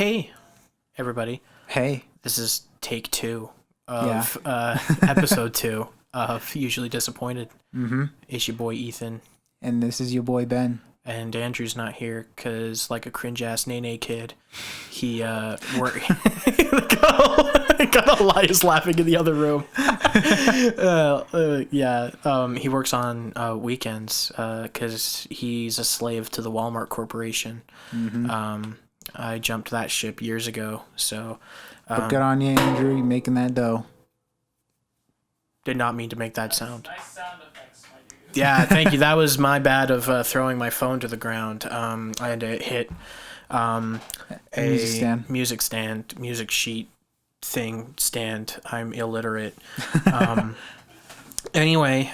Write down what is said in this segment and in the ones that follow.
Hey, everybody. Hey. This is take 2 of episode 2 of Usually Disappointed. Mm-hmm. It's your boy Ethan. And this is your boy Ben. And Andrew's not here because, like a cringe-ass nene kid, he got Elias laughing in the other room. He works on weekends because he's a slave to the Walmart Corporation. Mm-hmm. I jumped that ship years ago, so... but good on you, Andrew, you making that dough. Did not mean to make that sound. Nice sound effects, my dude. Yeah, thank you. That was my bad of throwing my phone to the ground. I had to hit a music sheet thing stand. I'm illiterate. Anyway,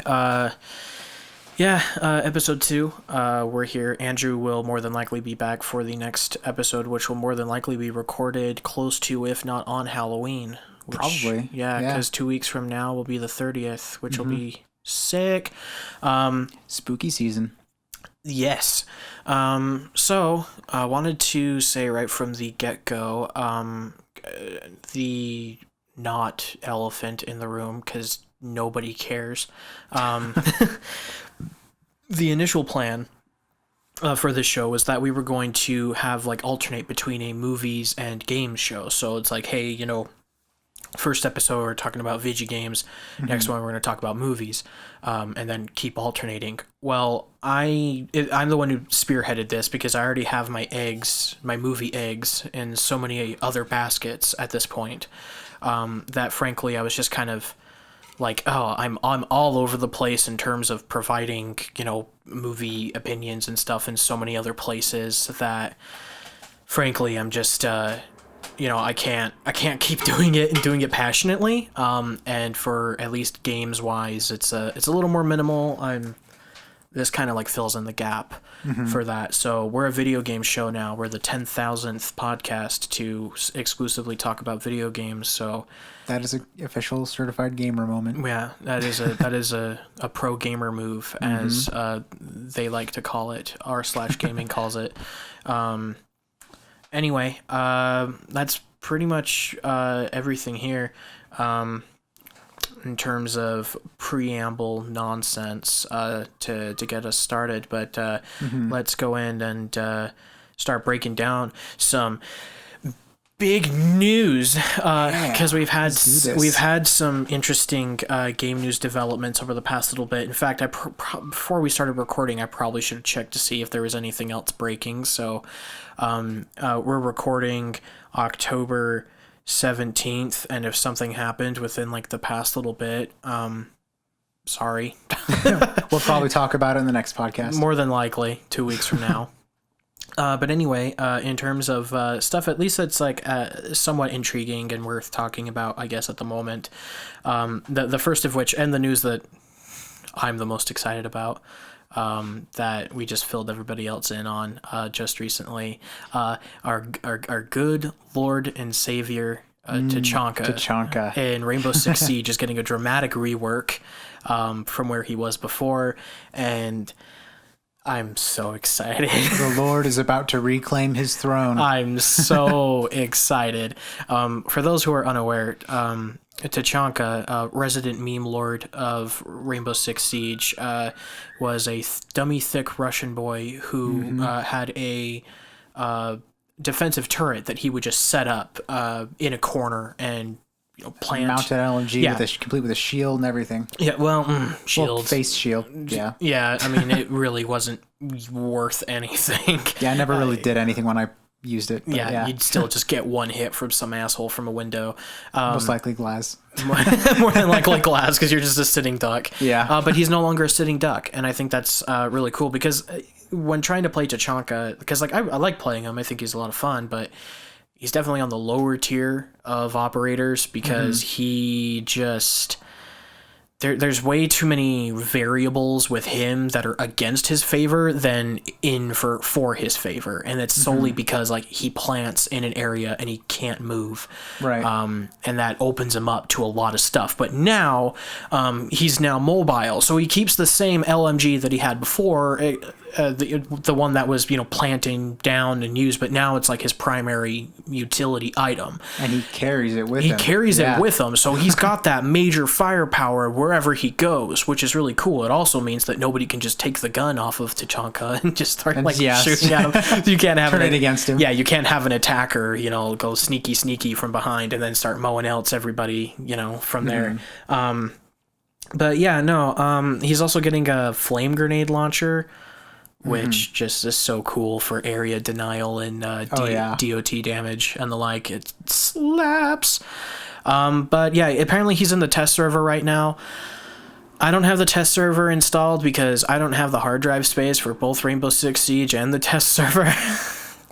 episode 2. We're here. Andrew will more than likely be back for the next episode, which will more than likely be recorded close to, if not on Halloween. Probably. Yeah, because 2 weeks from now will be the 30th, which will be sick. Spooky season. Yes. So I wanted to say right from the get-go, the not elephant in the room, because nobody cares. The initial plan for this show was that we were going to have alternate between a movies and games show. So it's like, hey, first episode we're talking about video games, next one we're going to talk about movies, and then keep alternating. Well, I'm the one who spearheaded this because I already have my movie eggs in so many other baskets at this point, that frankly I was just kind of I'm all over the place in terms of providing, movie opinions and stuff in so many other places that frankly I'm just I can't keep doing it and doing it passionately. And for at least games wise, it's a little more minimal. This kind of fills in the gap for that. So we're a video game show now. We're the 10,000th podcast to exclusively talk about video games. So that is an official certified gamer moment. Yeah, that is a pro gamer move, as they like to call it. r/gaming calls it. Anyway, that's pretty much everything here. In terms of preamble nonsense to get us started, but let's go in and start breaking down some big news, because we've had some interesting game news developments over the past little bit. In fact, before we started recording, I probably should have checked to see if there was anything else breaking. So we're recording October 17th, and if something happened within the past little bit, sorry. We'll probably talk about it in the next podcast. More than likely 2 weeks from now. But anyway, in terms of stuff, at least that's somewhat intriguing and worth talking about, I guess, at the moment. The first of which, and the news that I'm the most excited about, that we just filled everybody else in on just recently, our good Lord and Savior Tachanka in Rainbow Six Siege is getting a dramatic rework from where he was before, and I'm so excited. The Lord is about to reclaim his throne. I'm so excited. For those who are unaware, Tachanka, resident meme lord of Rainbow Six Siege, was a dummy thick Russian boy who had a defensive turret that he would just set up in a corner and plant. Mounted LMG complete with a shield and everything. Yeah, shield. Well, face shield. Yeah. Yeah, I mean, it really wasn't worth anything. Yeah, I never really did anything when I used it. Yeah, you'd still just get one hit from some asshole from a window. Most likely glass. More than likely glass, because you're just a sitting duck. Yeah. But he's no longer a sitting duck, and I think that's really cool, because when trying to play Tachanka, because I like playing him, I think he's a lot of fun, but he's definitely on the lower tier of operators, because he just... There's way too many variables with him that are against his favor than in for his favor, and it's solely because he plants in an area and he can't move, right? And that opens him up to a lot of stuff. But now he's now mobile, so he keeps the same LMG that he had before, the one that was, planting down and used, but now it's like his primary utility item. And he carries it with He him. carries it with him, so he's got that major firepower wherever he goes, which is really cool. It also means that nobody can just take the gun off of Tachanka and just start shooting at him. You can't have Turn it against him. Yeah, you can't have an attacker, go sneaky from behind and then start mowing else everybody, from there. But yeah, no, he's also getting a flame grenade launcher, which just is so cool for area denial and DOT damage and the like. It slaps. But yeah, apparently he's in the test server right now. I don't have the test server installed because I don't have the hard drive space for both Rainbow Six Siege and the test server.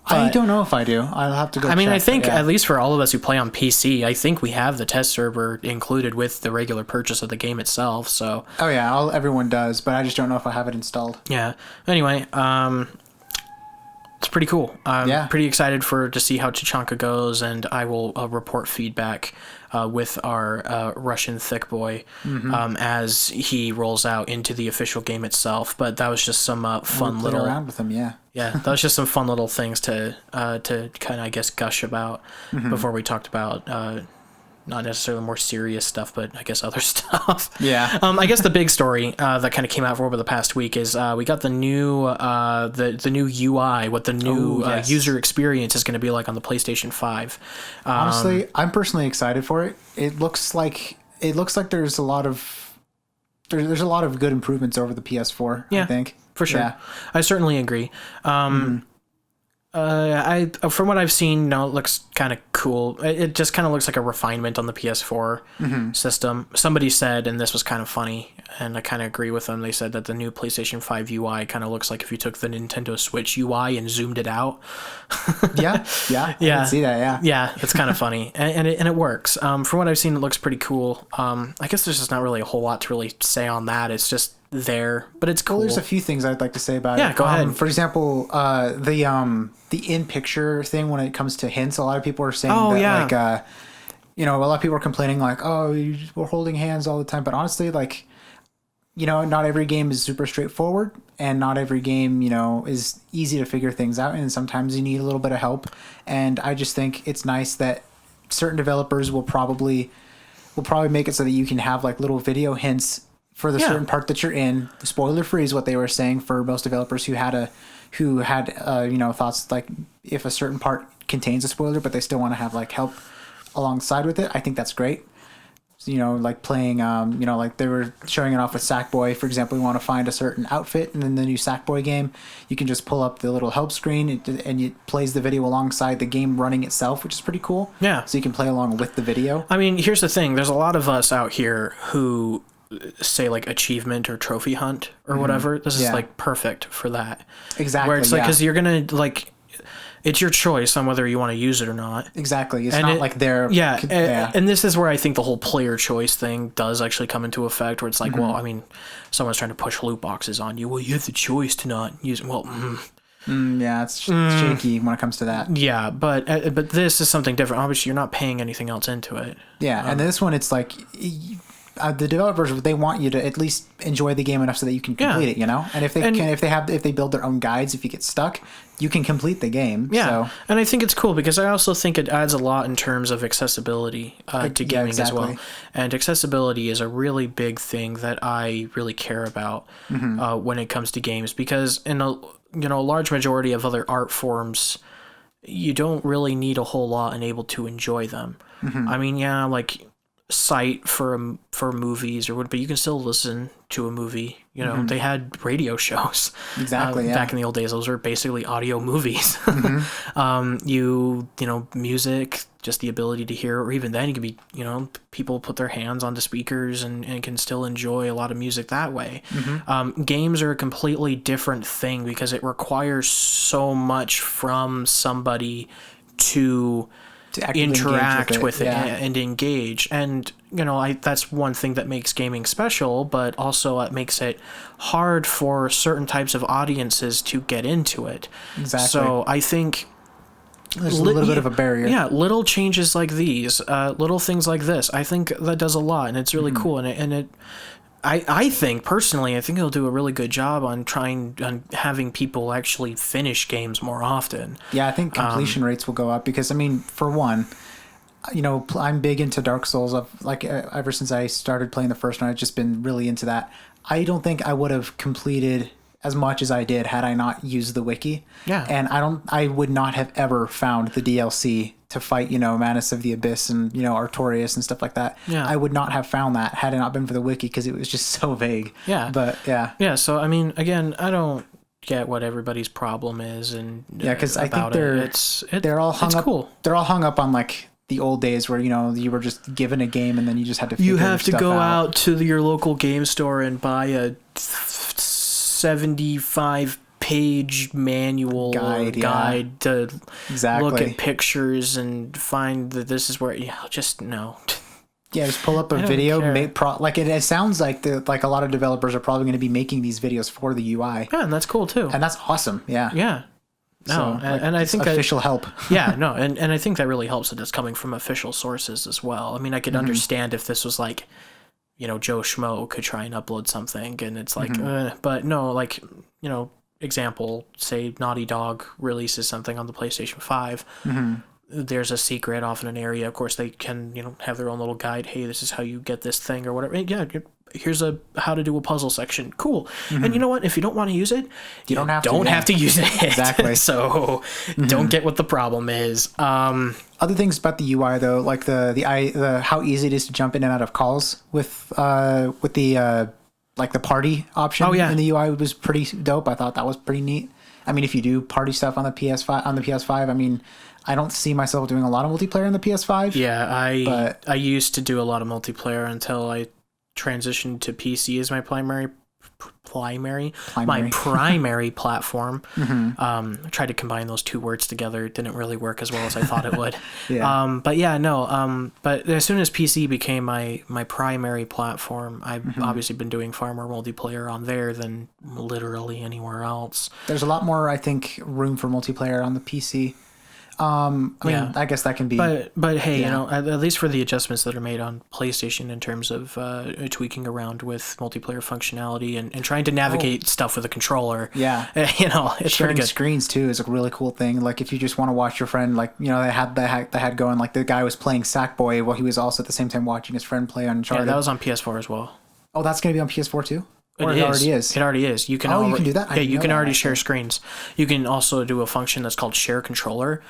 I don't know if I do. I'll have to go check. I think at least for all of us who play on PC, I think we have the test server included with the regular purchase of the game itself. So. Oh yeah, everyone does, but I just don't know if I have it installed. Yeah. Anyway, it's pretty cool. I'm pretty excited to see how Tachanka goes, and I will report feedback with our Russian thick boy as he rolls out into the official game itself. But that was just some fun little around with him, yeah. Yeah, that was just some fun little things to kind of, I guess, gush about before we talked about not necessarily more serious stuff, but I guess other stuff. Yeah. I guess the big story that kind of came out over the past week is we got the new the new UI, what the new user experience is going to be like on the PlayStation 5. Honestly, I'm personally excited for it. It looks like there's a lot of good improvements over the PS4. Yeah, I think. For sure. Yeah. I certainly agree. From what I've seen, it looks kind of cool. It just kind of looks like a refinement on the PS4 system. Somebody said, and this was kind of funny, and I kind of agree with them. They said that the new PlayStation 5 UI kind of looks like if you took the Nintendo Switch UI and zoomed it out. Yeah. I can see that. Yeah. Yeah, it's kind of funny, and it works. From what I've seen, it looks pretty cool. I guess there's just not really a whole lot to really say on that. It's just there, but it's cool. Well, there's a few things I'd like to say about it. Yeah, go ahead. For example, the in-picture thing when it comes to hints, a lot of people are saying a lot of people are complaining like, oh, we're holding hands all the time. But honestly, like, not every game is super straightforward, and not every game, is easy to figure things out. And sometimes you need a little bit of help. And I just think it's nice that certain developers will probably make it so that you can have like little video hints for the certain part that you're in. The spoiler free is what they were saying for most developers who had thoughts like if a certain part contains a spoiler, but they still want to have like help alongside with it. I think that's great. Like playing, like they were showing it off with Sackboy, for example. You want to find a certain outfit, and in the new Sackboy game, you can just pull up the little help screen, and it plays the video alongside the game running itself, which is pretty cool. Yeah. So you can play along with the video. I mean, here's the thing. There's a lot of us out here who say like achievement or trophy hunt or whatever. This is like perfect for that. Exactly. Where it's like, because you're going to like, it's your choice on whether you want to use it or not. Exactly. It's not like they're... Yeah. And this is where I think the whole player choice thing does actually come into effect, where it's like, well, I mean, someone's trying to push loot boxes on you. Well, you have the choice to not use it. Well, yeah, it's shaky when it comes to that. Yeah, but this is something different. Obviously, you're not paying anything else into it. Yeah, and this one, it's like... the developers, they want you to at least enjoy the game enough so that you can complete it, And if they build their own guides, if you get stuck, you can complete the game. Yeah, so. And I think it's cool because I also think it adds a lot in terms of accessibility to gaming as well. And accessibility is a really big thing that I really care about when it comes to games, because in a large majority of other art forms, you don't really need a whole lot and able to enjoy them. I mean, like sight for movies or what, but you can still listen to a movie. They had radio shows back in the old days. Those were basically audio movies. Music, just the ability to hear, or even then you could be, people put their hands onto speakers and can still enjoy a lot of music that way. Games are a completely different thing because it requires so much from somebody to interact with it and engage, and that's one thing that makes gaming special, but also it makes it hard for certain types of audiences to get into it. Exactly. So I think there's a little bit of a barrier. Yeah, little changes like these, little things like this, I think that does a lot, and it's really cool, and it I think personally, I think it'll do a really good job on having people actually finish games more often. Yeah, I think completion rates will go up because, I mean, for one, you know, I'm big into Dark Souls. Ever since I started playing the first one, I've just been really into that. I don't think I would have completed as much as I did had I not used the wiki. Yeah. And I would not have ever found the DLC to fight, you know, Manus of the Abyss and, you know, Artorias and stuff like that. Yeah. I would not have found that had it not been for the wiki because it was just so vague. Yeah. But yeah. Yeah. So, I mean, again, I don't get what everybody's problem is. And yeah, because I think they're all hung up. Cool. They're all hung up on like the old days where, you know, you were just given a game and then you just had to figure stuff out. You have to go out to your local game store and buy a 75-page manual guide to look at pictures and find that this is where just no. Yeah, just pull up a video. It sounds like a lot of developers are probably going to be making these videos for the UI. Yeah, and that's cool too. And that's awesome. Yeah. Yeah. No, so, and I think official help. Yeah, no, and I think that really helps that it's coming from official sources as well. I mean, I could understand if this was like, you know, Joe Schmo could try and upload something and it's like, but no, like, you know, example, say Naughty Dog releases something on the PlayStation 5. There's a secret off in an area. Of course, they can, you know, have their own little guide. Hey, this is how you get this thing or whatever. Yeah, here's how to do a puzzle section. Cool. And you know what? If you don't want to use it, you don't have to use it. Exactly. So don't get what the problem is. Other things about the UI though, like the how easy it is to jump in and out of calls with the like the party option in the UI was pretty dope. I thought that was pretty neat. I mean, if you do party stuff on the PS5, I mean, I don't see myself doing a lot of multiplayer on the PS5. Yeah, I used to do a lot of multiplayer until I transitioned to PC as my primary platform. I tried to combine those two words together. It didn't really work as well as I thought it would. But yeah, no. But as soon as PC became my primary platform, I've obviously been doing far more multiplayer on there than literally anywhere else. There's a lot more, I think, room for multiplayer on the PC. I mean, I guess that can be. But hey, you know, at least for the adjustments that are made on PlayStation in terms of tweaking around with multiplayer functionality and trying to navigate stuff with a controller. Yeah, you know, it's sharing pretty good. Screens too is a really cool thing. Like if you just want to watch your friend, like, you know, they had going like the guy was playing Sackboy while he was also at the same time watching his friend play Uncharted. Yeah, that was on PS4 as well. Oh, that's going to be on PS4 too. Or it already is. It already is. You can. You can do that. Yeah, you can already share screens. You can also do a function that's called share controller,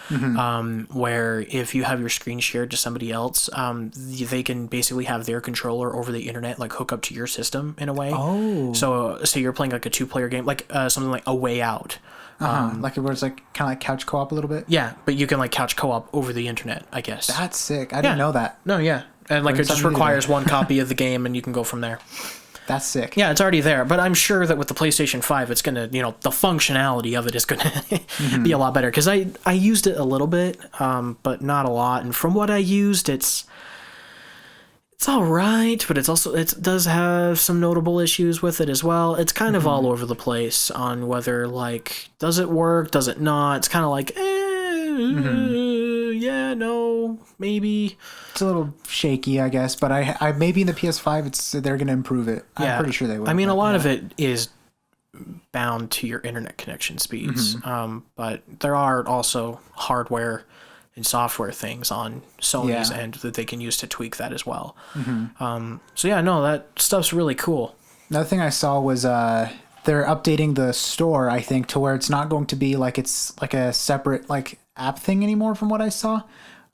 where if you have your screen shared to somebody else, they can basically have their controller over the internet, like hook up to your system in a way. Oh. So you're playing like a 2-player game, like something like A Way Out. Like it was like kind of like couch co-op a little bit. Yeah, but you can like couch co-op over the internet, I guess. That's sick. I didn't know that. No, yeah, and like it just requires one copy of the game, and you can go from there. That's sick. Yeah, it's already there, but I'm sure that with the PlayStation 5, it's going to, you know, the functionality of it is going to be a lot better. Because I used it a little bit, but not a lot. And from what I used, it's all right, but it does have some notable issues with it as well. It's kind of all over the place on whether, like, does it work, does it not? It's kind of like, yeah, no, maybe. It's a little shaky, I guess, but I maybe in the PS5 they're going to improve it. Yeah. I'm pretty sure they will. I mean, a lot of it is bound to your internet connection speeds, but there are also hardware and software things on Sony's end that they can use to tweak that as well. So yeah, no, that stuff's really cool. Another thing I saw was they're updating the store, I think, to where it's not going to be like it's like a separate like app thing anymore from what I saw.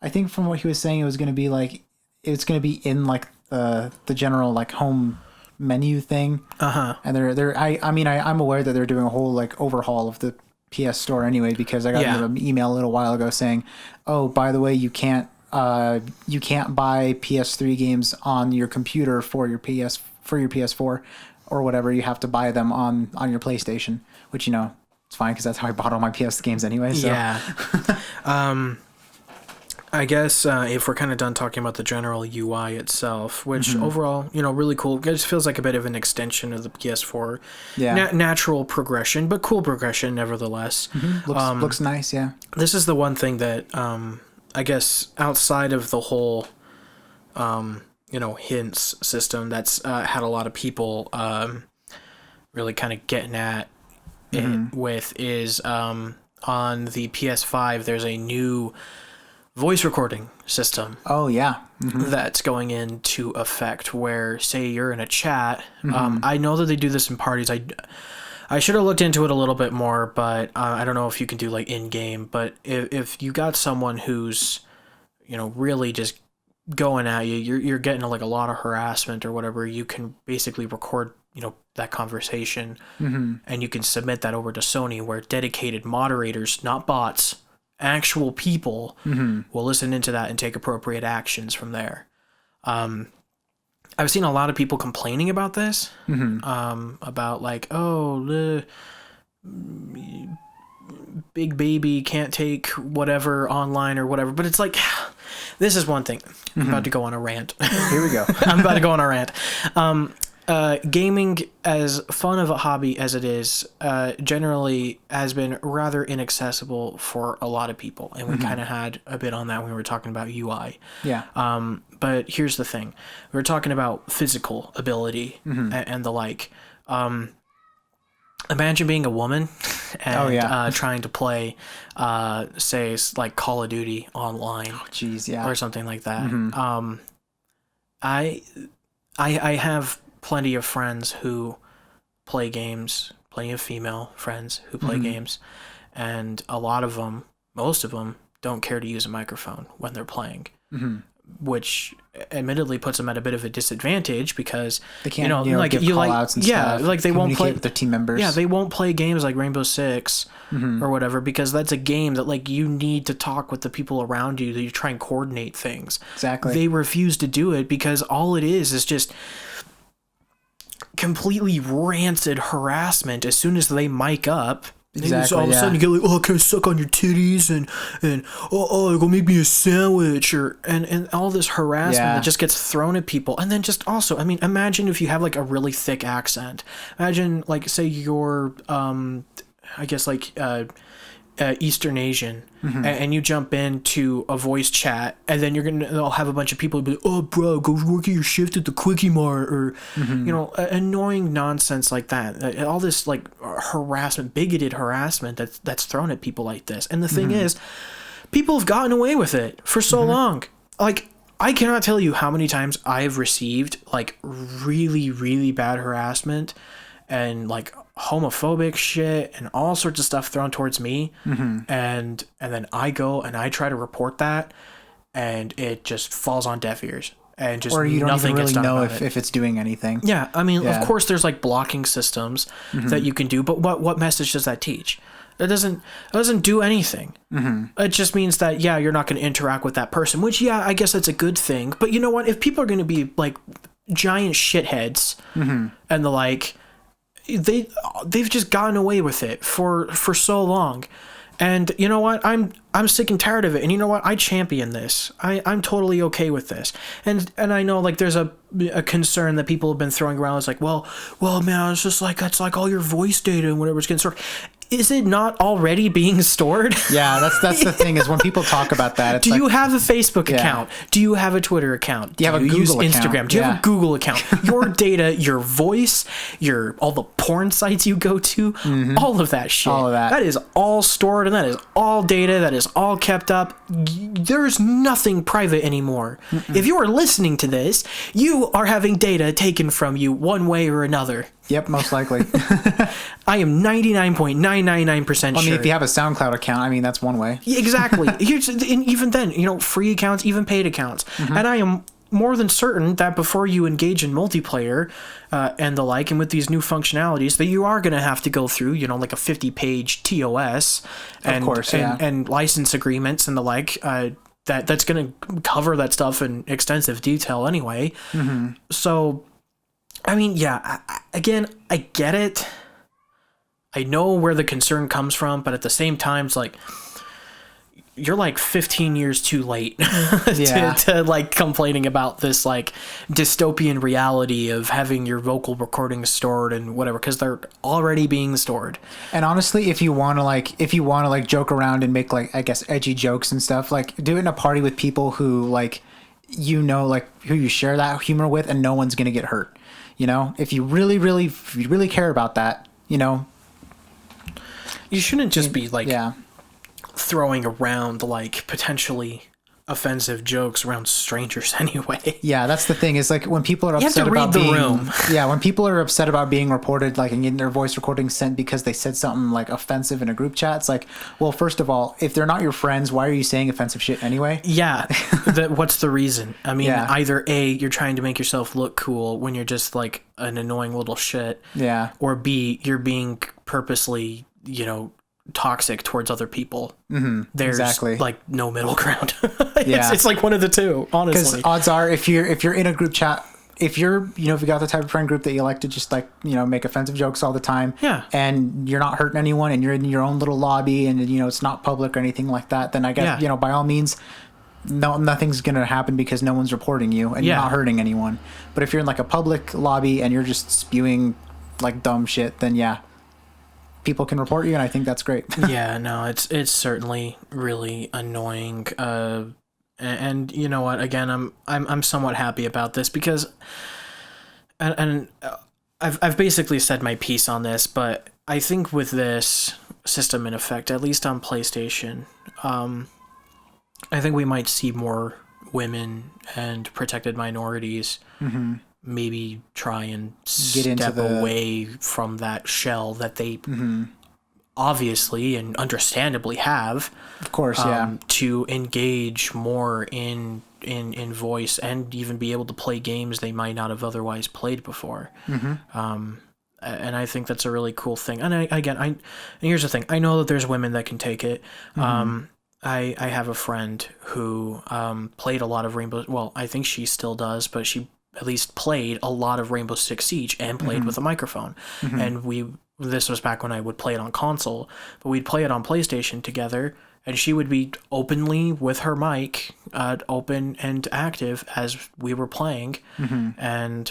I think from what he was saying, it was going to be like, it's going to be in like the general like home menu thing. And I'm aware that they're doing a whole like overhaul of the PS Store anyway, because I got an email a little while ago saying, oh, by the way, you can't buy PS3 games on your computer for your PS4 or whatever. You have to buy them on your PlayStation, which, you know, it's fine because that's how I bought all my PS games anyway. So. Yeah. I guess if we're kind of done talking about the general UI itself, which overall, you know, really cool. It just feels like a bit of an extension of the PS4. Yeah. Natural progression, but cool progression nevertheless. Looks nice, yeah. This is the one thing that I guess outside of the whole, hints system that's had a lot of people really kind of getting at it with is on the PS5 there's a new voice recording system. Oh yeah. That's going into effect where, say you're in a chat. I know that they do this in parties. I should have looked into it a little bit more, but I don't know if you can do like in game. But if you got someone who's really just going at you, you're getting like a lot of harassment or whatever, you can basically record that conversation, and you can submit that over to Sony, where dedicated moderators, not bots, actual people will listen into that and take appropriate actions from there. I've seen a lot of people complaining about this, about like, the big baby can't take whatever online or whatever. But it's like, this is one thing. I'm about to go on a rant. Here we go. I'm about to go on a rant. Gaming, as fun of a hobby as it is, generally has been rather inaccessible for a lot of people. And we kind of had a bit on that when we were talking about UI. Yeah. But here's the thing. We were talking about physical ability and the like. Imagine being a woman and trying to play, say, like Call of Duty online. Oh, geez, yeah. Or something like that. I have plenty of friends who play games, plenty of female friends who play games, and a lot of them, most of them, don't care to use a microphone when they're playing, which admittedly puts them at a bit of a disadvantage because they can't, give call-outs and stuff. Like they won't play with their team members. Yeah, they won't play games like Rainbow Six or whatever, because that's a game that like you need to talk with the people around you, that you try and coordinate things. Exactly. They refuse to do it because all it is just completely rancid harassment as soon as they mic up. Exactly. All of a sudden you get like, oh, can I suck on your titties and go make me a sandwich and all this harassment that just gets thrown at people. And then just also, I mean, imagine if you have like a really thick accent. Imagine like, say you're I guess like Eastern Asian, and you jump into a voice chat, and then they'll have a bunch of people be like, oh bro, go work your shift at the Quickie Mart, or annoying nonsense like that. All this like harassment, bigoted harassment that's thrown at people like this. And the thing is, people have gotten away with it for so long. Like, I cannot tell you how many times I've received like really, really bad harassment and like homophobic shit and all sorts of stuff thrown towards me, and then I go and I try to report that, and it just falls on deaf ears, and just or you don't nothing even really know if it's doing anything. Yeah, I mean, of course, there's like blocking systems that you can do, but what message does that teach? That doesn't do anything. It just means that you're not going to interact with that person, which I guess that's a good thing. But you know what? If people are going to be like giant shitheads and the like, they've just gotten away with it for so long. And you know what? I'm sick and tired of it. And you know what? I champion this. I'm totally okay with this. And I know like there's a concern that people have been throwing around. It's like, well, man, it's just like, it's like all your voice data and whatever's getting stored. Is it not already being stored? Yeah, that's the thing, is when people talk about that. It's do you have a Facebook account? Do you have a Twitter account? Do you have a Google use account? Instagram? Do you have a Google account? Your data, your voice, all the porn sites you go to, all of that shit. All of that. That is all stored, and that is all data. That is all kept up. There's nothing private anymore. If you are listening to this, you are having data taken from you one way or another. Yep, most likely. I am 99.999% sure. I mean, if you have a SoundCloud account, I mean, that's one way. Exactly. And even then, free accounts, even paid accounts. And I am more than certain that before you engage in multiplayer and the like, and with these new functionalities, that you are going to have to go through, like a 50-page TOS and, of course, and license agreements and the like. That's going to cover that stuff in extensive detail anyway. So, I mean, again, I get it. I know where the concern comes from, but at the same time, it's like, you're like 15 years too late to like complaining about this like dystopian reality of having your vocal recordings stored and whatever, because they're already being stored. And honestly, if you want to like joke around and make like, I guess, edgy jokes and stuff, like do it in a party with people who like like who you share that humor with, and no one's gonna get hurt. You know, if you really care about that, you know, you shouldn't just be like yeah. throwing around like potentially offensive jokes around strangers anyway. Yeah, that's the thing. Is like when people are upset about being, yeah, when people are upset about being reported, like, and getting their voice recording sent because they said something like offensive in a group chat. It's like, well, first of all, if they're not your friends, why are you saying offensive shit anyway? Yeah, what's the reason? I mean, either A, you're trying to make yourself look cool when you're just like an annoying little shit. Yeah. Or B, you're being purposely, you know, toxic towards other people. There's like no middle ground. It's like one of the two, honestly. Because odds are, if you're in a group chat, if you're, you know, if you got the type of friend group that you like to just like, you know, make offensive jokes all the time, and you're not hurting anyone, and you're in your own little lobby, and you know it's not public or anything like that, then I guess you know, by all means, nothing's gonna happen because no one's reporting you, and you're not hurting anyone. But if you're in like a public lobby and you're just spewing like dumb shit, then people can report you, and I think that's great. Yeah, no, it's certainly really annoying. And you know what? Again, I'm somewhat happy about this because, and I've basically said my piece on this, but I think with this system in effect, at least on PlayStation, I think we might see more women and protected minorities. Maybe try and step away from that shell that they obviously and understandably have. Of course, to engage more in voice and even be able to play games they might not have otherwise played before. And I think that's a really cool thing. And and here's the thing. I know that there's women that can take it. I have a friend who played a lot of Rainbow. Well, I think she still does, but she at least played a lot of Rainbow Six Siege and played with a microphone. And this was back when I would play it on console, but we'd play it on PlayStation together, and she would be openly with her mic open and active as we were playing. And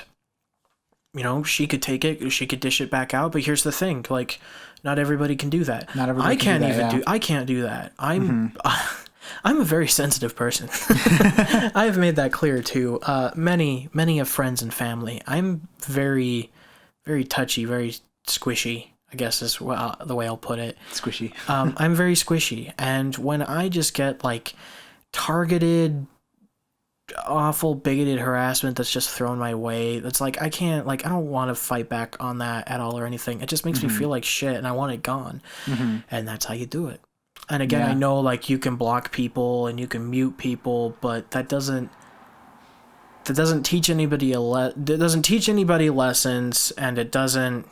you know, she could take it, she could dish it back out, but here's the thing, like, not everybody can do that. Not everybody I can't do that. I'm a very sensitive person. I've made that clear to many of friends and family. I'm very, very touchy, very squishy, I guess is the way I'll put it. Squishy. I'm very squishy. And when I just get like targeted, awful, bigoted harassment that's just thrown my way, that's like, I don't want to fight back on that at all or anything. It just makes me feel like shit and I want it gone. And that's how you do it. And again, I know like you can block people and you can mute people, but that doesn't teach anybody lessons, and it doesn't,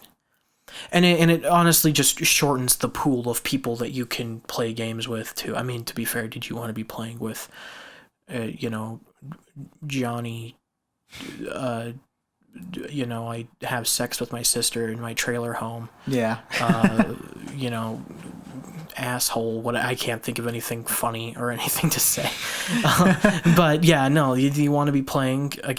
and it honestly just shortens the pool of people that you can play games with too. I mean, to be fair, did you want to be playing with, you know, Johnny, you know, I have sex with my sister in my trailer home. Yeah. You know, asshole, what, I can't think of anything funny or anything to say. But yeah, no, you want to be playing a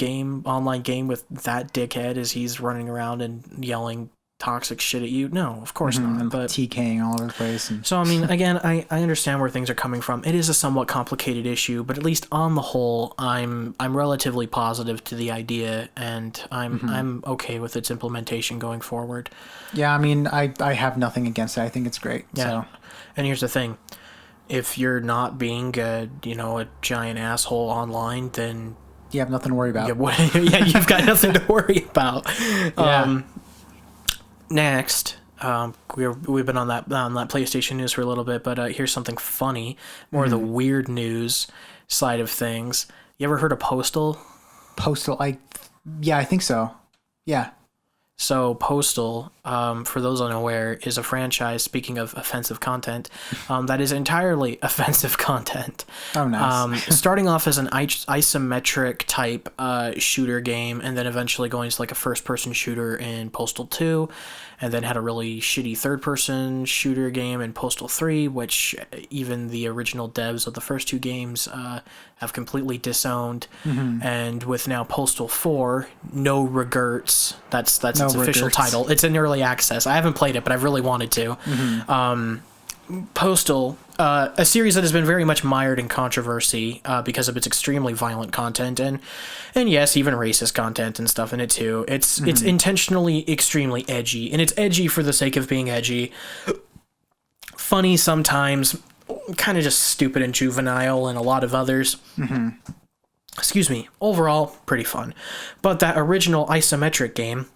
online game with that dickhead as he's running around and yelling toxic shit at you? No, of course not. But TKing all over the place. So I mean, again, I understand where things are coming from. It is a somewhat complicated issue, but at least on the whole, I'm relatively positive to the idea, and I'm okay with its implementation going forward. Yeah, I mean, I have nothing against it. I think it's great. Yeah. So. And here's the thing. If you're not being a giant asshole online, then you have nothing to worry about. Yeah, you've got nothing to worry about. Yeah. Next, we've been on that PlayStation news for a little bit, but here's something funny, more of the weird news side of things. You ever heard of Postal? Postal, yeah, I think so. Yeah. So Postal, for those unaware, is a franchise, speaking of offensive content, that is entirely offensive content. Oh, nice. Starting off as an isometric type shooter game, and then eventually going to like a first-person shooter in Postal 2, and then had a really shitty third-person shooter game in Postal 3, which even the original devs of the first two games have completely disowned. And with now Postal 4, No Regrets, that's its official title. It's in early access. I haven't played it, but I've really wanted to. Postal, a series that has been very much mired in controversy because of its extremely violent content and yes, even racist content and stuff in it too. It's intentionally extremely edgy, and it's edgy for the sake of being edgy. Funny sometimes, kind of just stupid and juvenile, and a lot of others. Excuse me. Overall, pretty fun. But that original isometric game,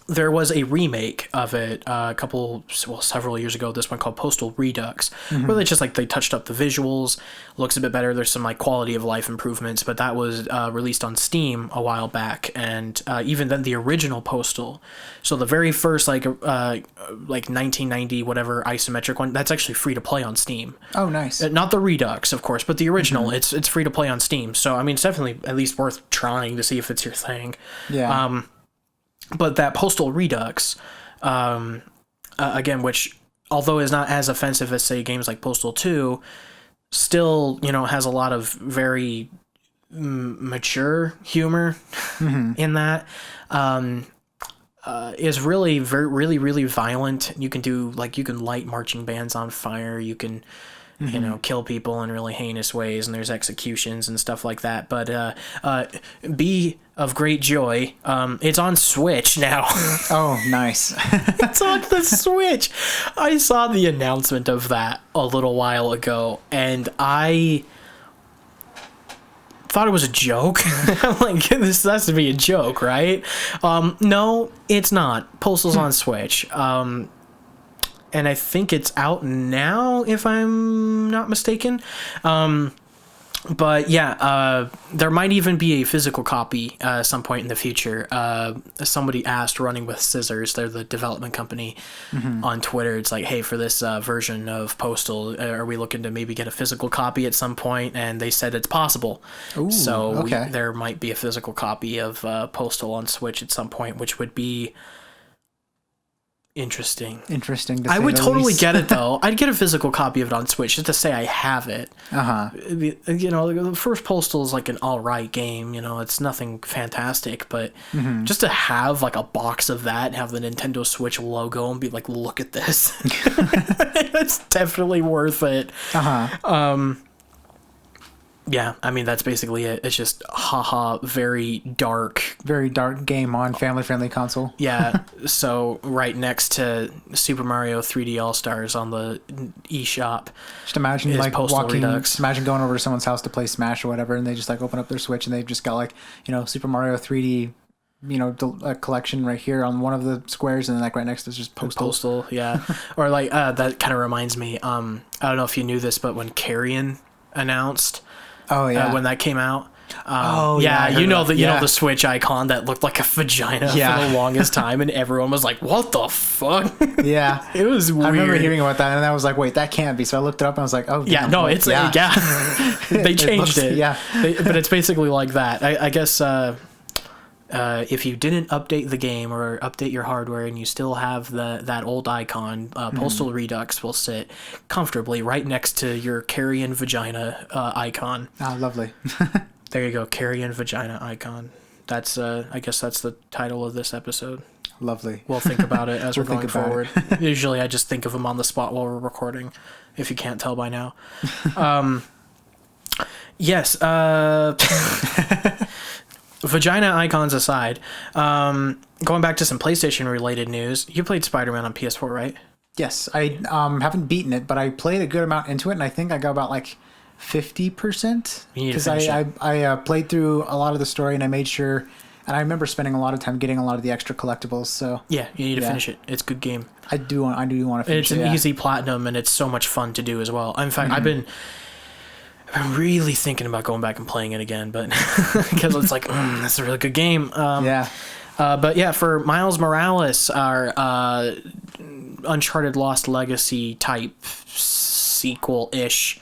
there was a remake of it several years ago, this one called Postal Redux, where they touched up the visuals, looks a bit better, there's some like quality of life improvements, but that was released on Steam a while back, and even then the original Postal, so the very first like 1990 whatever isometric one, that's actually free to play on Steam. Oh, nice. Not the Redux, of course, but the original, it's free to play on Steam, so I mean it's definitely at least worth trying to see if it's your thing. Yeah. But that Postal Redux, again, which although is not as offensive as say games like Postal 2, still has a lot of very mature humor in that. Is really really violent. You can light marching bands on fire. You can kill people in really heinous ways, and there's executions and stuff like that. But be of great joy, it's on Switch now. Oh, nice. It's on the Switch. I saw the announcement of that a little while ago, and I thought it was a joke. I'm like, this has to be a joke, right? No, it's not. Postal's on Switch. And I think it's out now, if I'm not mistaken. But yeah, there might even be a physical copy at some point in the future. Somebody asked Running with Scissors, they're the development company, on Twitter. It's like, hey, for this version of Postal, are we looking to maybe get a physical copy at some point? And they said it's possible. Ooh, so okay. There might be a physical copy of Postal on Switch at some point, which would be interesting. I would totally get it though. I'd get a physical copy of it on Switch just to say I have it. The first Postal is like an all right game. It's nothing fantastic, but just to have like a box of that and have the Nintendo Switch logo and be like, look at this, it's definitely worth it. Yeah, I mean, that's basically it. It's just, very dark game on family-friendly console. Yeah, so right next to Super Mario 3D All-Stars on the eShop. Just imagine like Postal Redux. Imagine going over to someone's house to play Smash or whatever, and they just like open up their Switch and they've just got like, Super Mario 3D, a collection right here on one of the squares, and then like right next to it's just Postal. Yeah. Or like, that kind of reminds me, I don't know if you knew this, but when Carrion announced... Oh yeah, when that came out. You know the Switch icon that looked like a vagina for the longest time, and everyone was like, "What the fuck?" Yeah, it was weird. I remember hearing about that, and I was like, "Wait, that can't be." So I looked it up, and I was like, "Oh, yeah, no, it's they changed it. Yeah, but it's basically like that. I guess if you didn't update the game or update your hardware and you still have that old icon, Postal Redux will sit comfortably right next to your Carrion vagina icon. Oh, lovely. There you go, Carrion vagina icon. That's I guess that's the title of this episode. Lovely. We'll think about it as we're going forward. Usually I just think of them on the spot while we're recording, if you can't tell by now. Yes. Vagina icons aside, going back to some PlayStation related news, you played Spider-Man on PS4, right? Yes, I haven't beaten it, but I played a good amount into it, and I think I got about like 50%. Because I played through a lot of the story, and I made sure, and I remember spending a lot of time getting a lot of the extra collectibles. So yeah, you need to finish it. It's a good game. I do want to finish it. It's an easy platinum, and it's so much fun to do as well. In fact, I'm really thinking about going back and playing it again, but because it's like, that's a really good game. But yeah, for Miles Morales, our Uncharted Lost Legacy type sequel-ish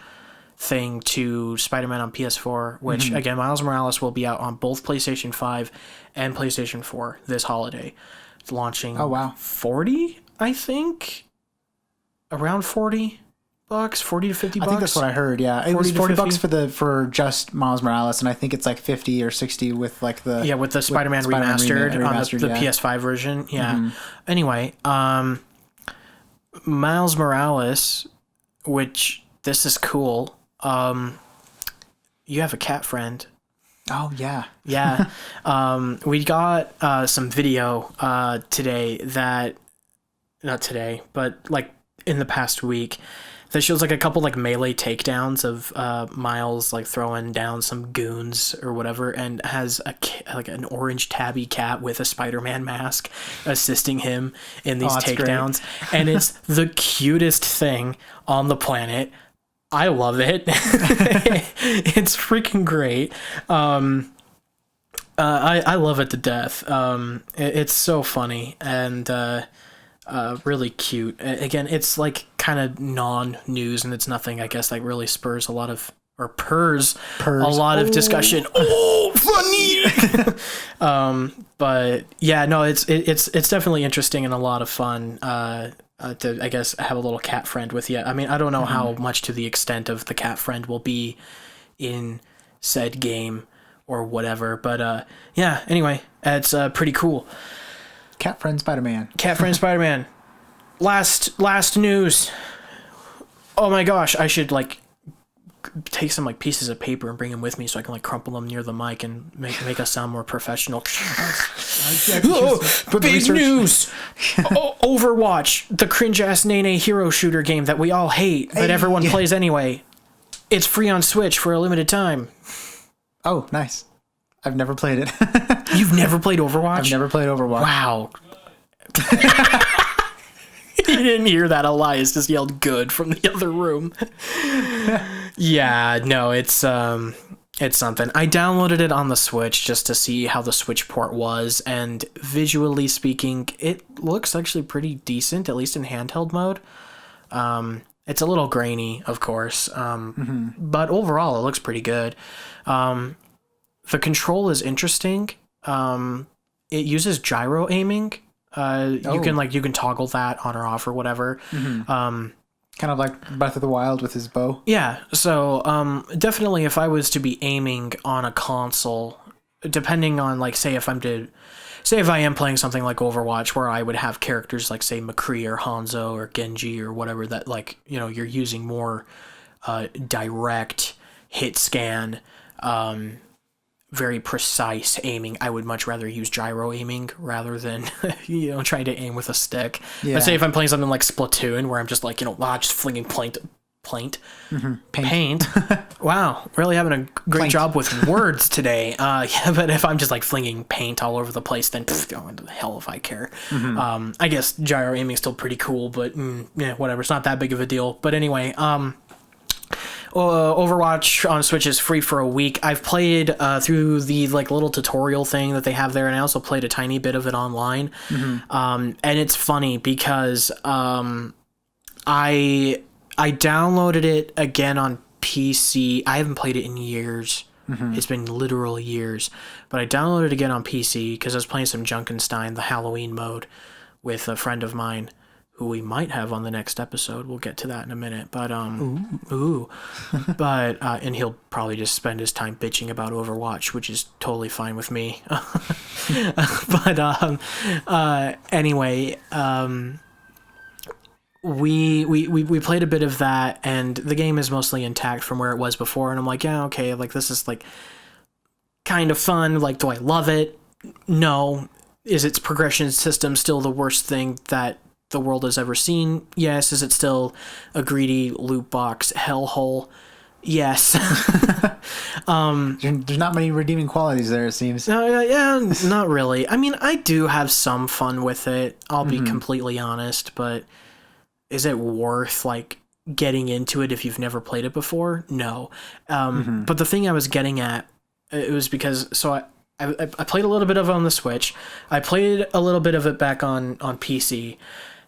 thing to Spider-Man on PS4, which again, Miles Morales will be out on both PlayStation 5 and PlayStation 4 this holiday. It's launching 40, I think, around 40 bucks, 40 to 50 bucks. I think that's what I heard. Yeah, it was 40 bucks for just Miles Morales, and I think it's like 50 or 60 with like the with the Spider-Man remastered on the PS5 version. Yeah. Anyway, Miles Morales which this is cool. You have a cat friend. Oh yeah. Yeah. We got some video today that, not today, but like in the past week, that shows like a couple like melee takedowns of Miles like throwing down some goons or whatever, and has like an orange tabby cat with a Spider-Man mask assisting him in these takedowns. And it's the cutest thing on the planet. I love it. It's freaking great. I love it to death. It's so funny and really cute. Again, it's like kind of non-news, and it's nothing, I guess, like really spurs a lot of, or purrs a lot of discussion. Oh, funny. But yeah, no, it's definitely interesting and a lot of fun. To, I guess, have a little cat friend with you. I mean, I don't know how much to the extent of the cat friend will be in said game or whatever, but yeah, anyway, it's pretty cool. Cat friend Spider-Man. Cat friend Spider-Man. Last news. Oh my gosh, I should like take some like pieces of paper and bring them with me so I can like crumple them near the mic and make us sound more professional. Big news! Overwatch, the cringe-ass Nene hero shooter game that we all hate, but everyone plays anyway. It's free on Switch for a limited time. Oh, nice. I've never played it. You've never played Overwatch? I've never played Overwatch. Wow. You didn't hear that. Elias just yelled good from the other room. Yeah, no, it's something. I downloaded it on the Switch just to see how the Switch port was, and visually speaking, it looks actually pretty decent, at least in handheld mode. It's a little grainy, of course, but overall it looks pretty good. The control is interesting. It uses gyro aiming. You can toggle that on or off or whatever. Kind of like Breath of the Wild with his bow. Yeah. So definitely, if I was to be aiming on a console, depending on like say if I am playing something like Overwatch where I would have characters like say McCree or Hanzo or Genji or whatever that like you're using more direct hit scan. Very precise aiming. I would much rather use gyro aiming rather than trying to aim with a stick. Yeah. Let's say if I'm playing something like Splatoon where I'm just like just flinging paint. Wow, really having a great job with words today. Yeah, but if I'm just like flinging paint all over the place, then go into the hell if I care. I guess gyro aiming is still pretty cool, but yeah, whatever. It's not that big of a deal. But anyway, Overwatch on Switch is free for a week. I've played through the like little tutorial thing that they have there, and I also played a tiny bit of it online. And it's funny because I downloaded it again on PC. I haven't played it in years. It's been literal years, but I downloaded it again on PC because I was playing some Junkenstein, the Halloween mode, with a friend of mine who we might have on the next episode. We'll get to that in a minute, but but and he'll probably just spend his time bitching about Overwatch, which is totally fine with me. But anyway, we played a bit of that, and the game is mostly intact from where it was before, and I'm like, yeah, okay, like this is like kind of fun. Like, do I love it? No. Is its progression system still the worst thing that the world has ever seen? Yes. Is it still a greedy loot box hellhole? Yes. There's not many redeeming qualities there, it seems. Yeah, not really. I mean, I do have some fun with it, I'll be completely honest, but is it worth like getting into it if you've never played it before? No. But the thing I was getting at, it was because I played a little bit of it on the Switch. I played a little bit of it back on PC.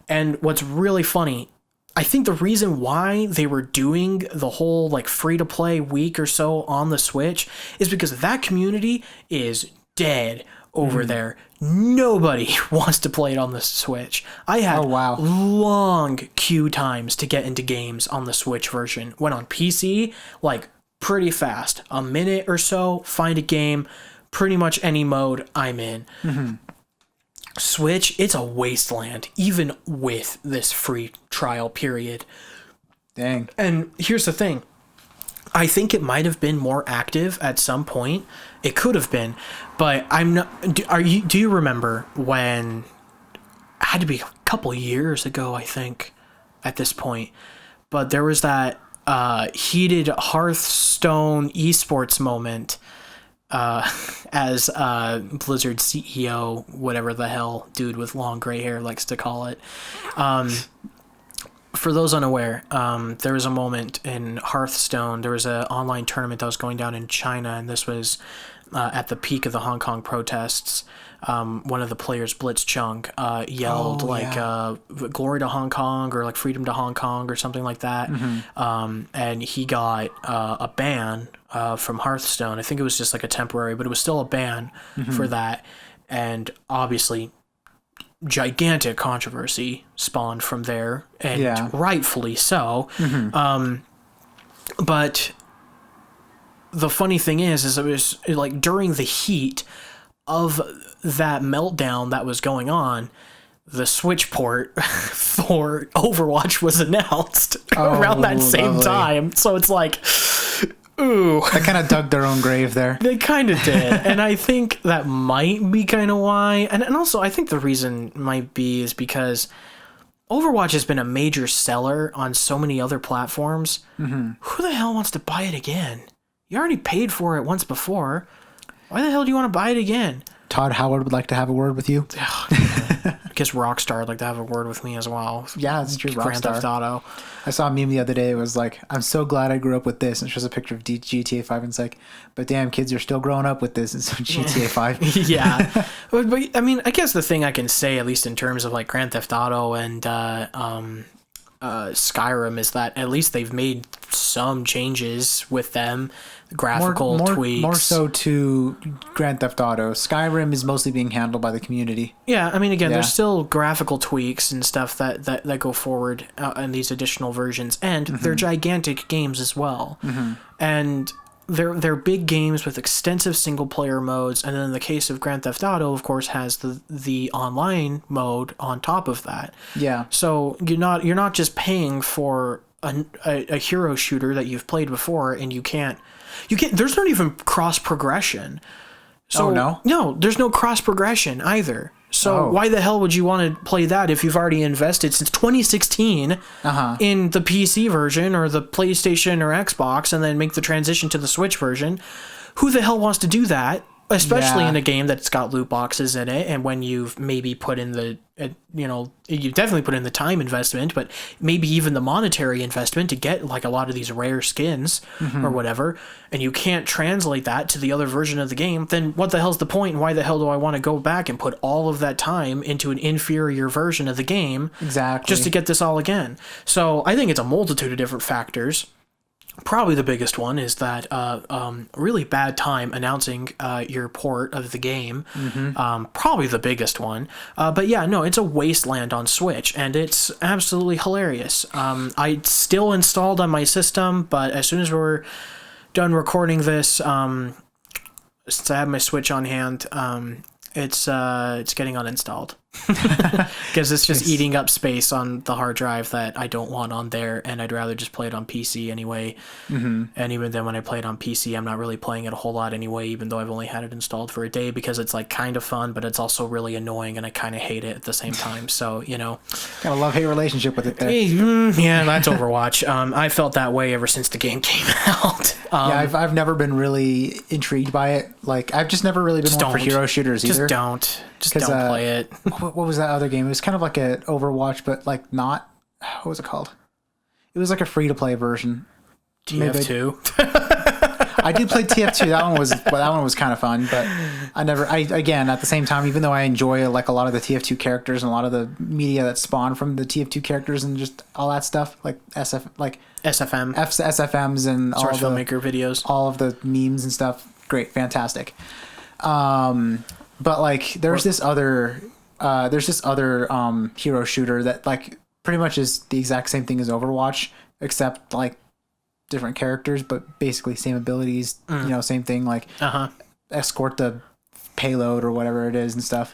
And what's really funny, I think the reason why they were doing the whole like free-to-play week or so on the Switch is because that community is dead over there. Nobody wants to play it on the Switch. I had long queue times to get into games on the Switch version. When on PC, like pretty fast. A minute or so, find a game. Pretty much any mode I'm in. Switch, it's a wasteland, even with this free trial period. Dang. And here's the thing. I think it might have been more active at some point. It could have been, but I'm not. Do you remember when? It had to be a couple years ago, I think, at this point. But there was that heated Hearthstone esports moment, as Blizzard CEO, whatever the hell, dude with long gray hair likes to call it. For those unaware, there was a moment in Hearthstone. There was an online tournament that was going down in China, and this was at the peak of the Hong Kong protests. One of the players, Blitzchung, yelled "Glory to Hong Kong" or like "Freedom to Hong Kong" or something like that. And he got a ban from Hearthstone. I think it was just like a temporary, but it was still a ban for that. And obviously, gigantic controversy spawned from there, and rightfully so. But the funny thing is it was like during the heat of that meltdown that was going on, the Switch port for Overwatch was announced around that same time. So it's like, ooh. They kind of dug their own grave there. They kind of did. And I think that might be kind of why. And also, I think the reason might be is because Overwatch has been a major seller on so many other platforms. Who the hell wants to buy it again? You already paid for it once before. Why the hell do you want to buy it again? Todd Howard would like to have a word with you. I guess Rockstar would like to have a word with me as well. Yeah, it's true. Grand Theft Auto. I saw a meme the other day. It was like, I'm so glad I grew up with this. And it shows a picture of GTA 5. And it's like, but damn, kids are still growing up with this. It's GTA 5. Yeah. But I mean, I guess the thing I can say, at least in terms of like Grand Theft Auto and Skyrim, is that at least they've made some changes with them. Graphical tweaks. More so to Grand Theft Auto. Skyrim is mostly being handled by the community. Yeah, I mean, again, there's still graphical tweaks and stuff that go forward in these additional versions, and they're gigantic games as well. And they're big games with extensive single player modes, and then in the case of Grand Theft Auto, of course, has the online mode on top of that. Yeah. So you're not just paying for a hero shooter that you've played before, and you can't. There's not even cross progression. So no, there's no cross progression either. So why the hell would you want to play that if you've already invested since 2016 in the PC version or the PlayStation or Xbox, and then make the transition to the Switch version? Who the hell wants to do that? Especially in a game that's got loot boxes in it, and when you've maybe put in the, you definitely put in the time investment, but maybe even the monetary investment to get like a lot of these rare skins or whatever, and you can't translate that to the other version of the game, then what the hell's the point, and why the hell do I want to go back and put all of that time into an inferior version of the game just to get this all again? So I think it's a multitude of different factors. Probably the biggest one is that really bad time announcing your port of the game. Probably the biggest one. But yeah, no, it's a wasteland on Switch, and it's absolutely hilarious. I still installed on my system, but as soon as we're done recording this, since I have my Switch on hand, it's getting uninstalled. Because it's just eating up space on the hard drive that I don't want on there, and I'd rather just play it on PC anyway. And even then, when I play it on PC, I'm not really playing it a whole lot anyway, even though I've only had it installed for a day, because it's like kind of fun, but it's also really annoying, and I kind of hate it at the same time. So, got a love-hate relationship with it there. Yeah, that's Overwatch. I felt that way ever since the game came out. I've never been really intrigued by it. Like, I've just never really been one for hero shooters either. Just don't play it. What was that other game? It was kind of like an Overwatch, but like not. What was it called? It was like a free-to-play version. TF2. I did play TF2. That one was kind of fun, but again, at the same time, even though I enjoy like a lot of the TF2 characters and a lot of the media that spawned from the TF2 characters and just all that stuff, like SFMs and Source filmmaker videos, all of the memes and stuff. Great, fantastic. But like, there's this other hero shooter that like pretty much is the exact same thing as Overwatch, except like different characters, but basically same abilities. Same thing, like escort the payload or whatever it is and stuff.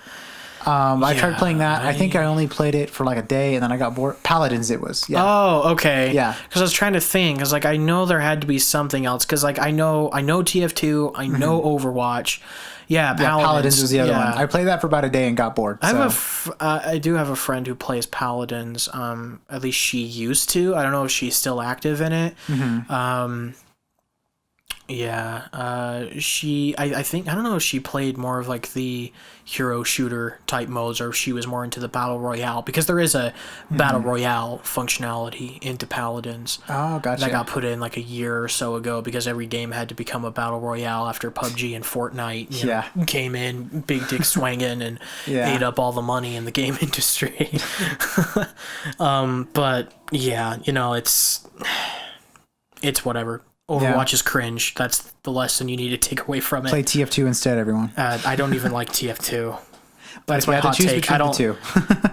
I tried playing that. I think I only played it for like a day, and then I got bored. Paladins, it was. Yeah. Oh, okay. Yeah. Because I was trying to think, because like I know there had to be something else. Because like I know TF2, I know Overwatch. Yeah, Paladins was the other one. I played that for about a day and got bored. I do have a friend who plays Paladins. At least she used to. I don't know if she's still active in it. I think, I don't know if she played more of like the hero shooter type modes or if she was more into the battle royale, because there is a battle royale functionality into Paladins. Oh, gotcha. That got put in like a year or so ago because every game had to become a battle royale after PUBG and Fortnite came in, big dick swinging and ate up all the money in the game industry. But yeah, you know, it's whatever. Overwatch is cringe. That's the lesson you need to take away from it. Play TF2 instead, everyone. I don't even like TF2. That's my hot take. I don't.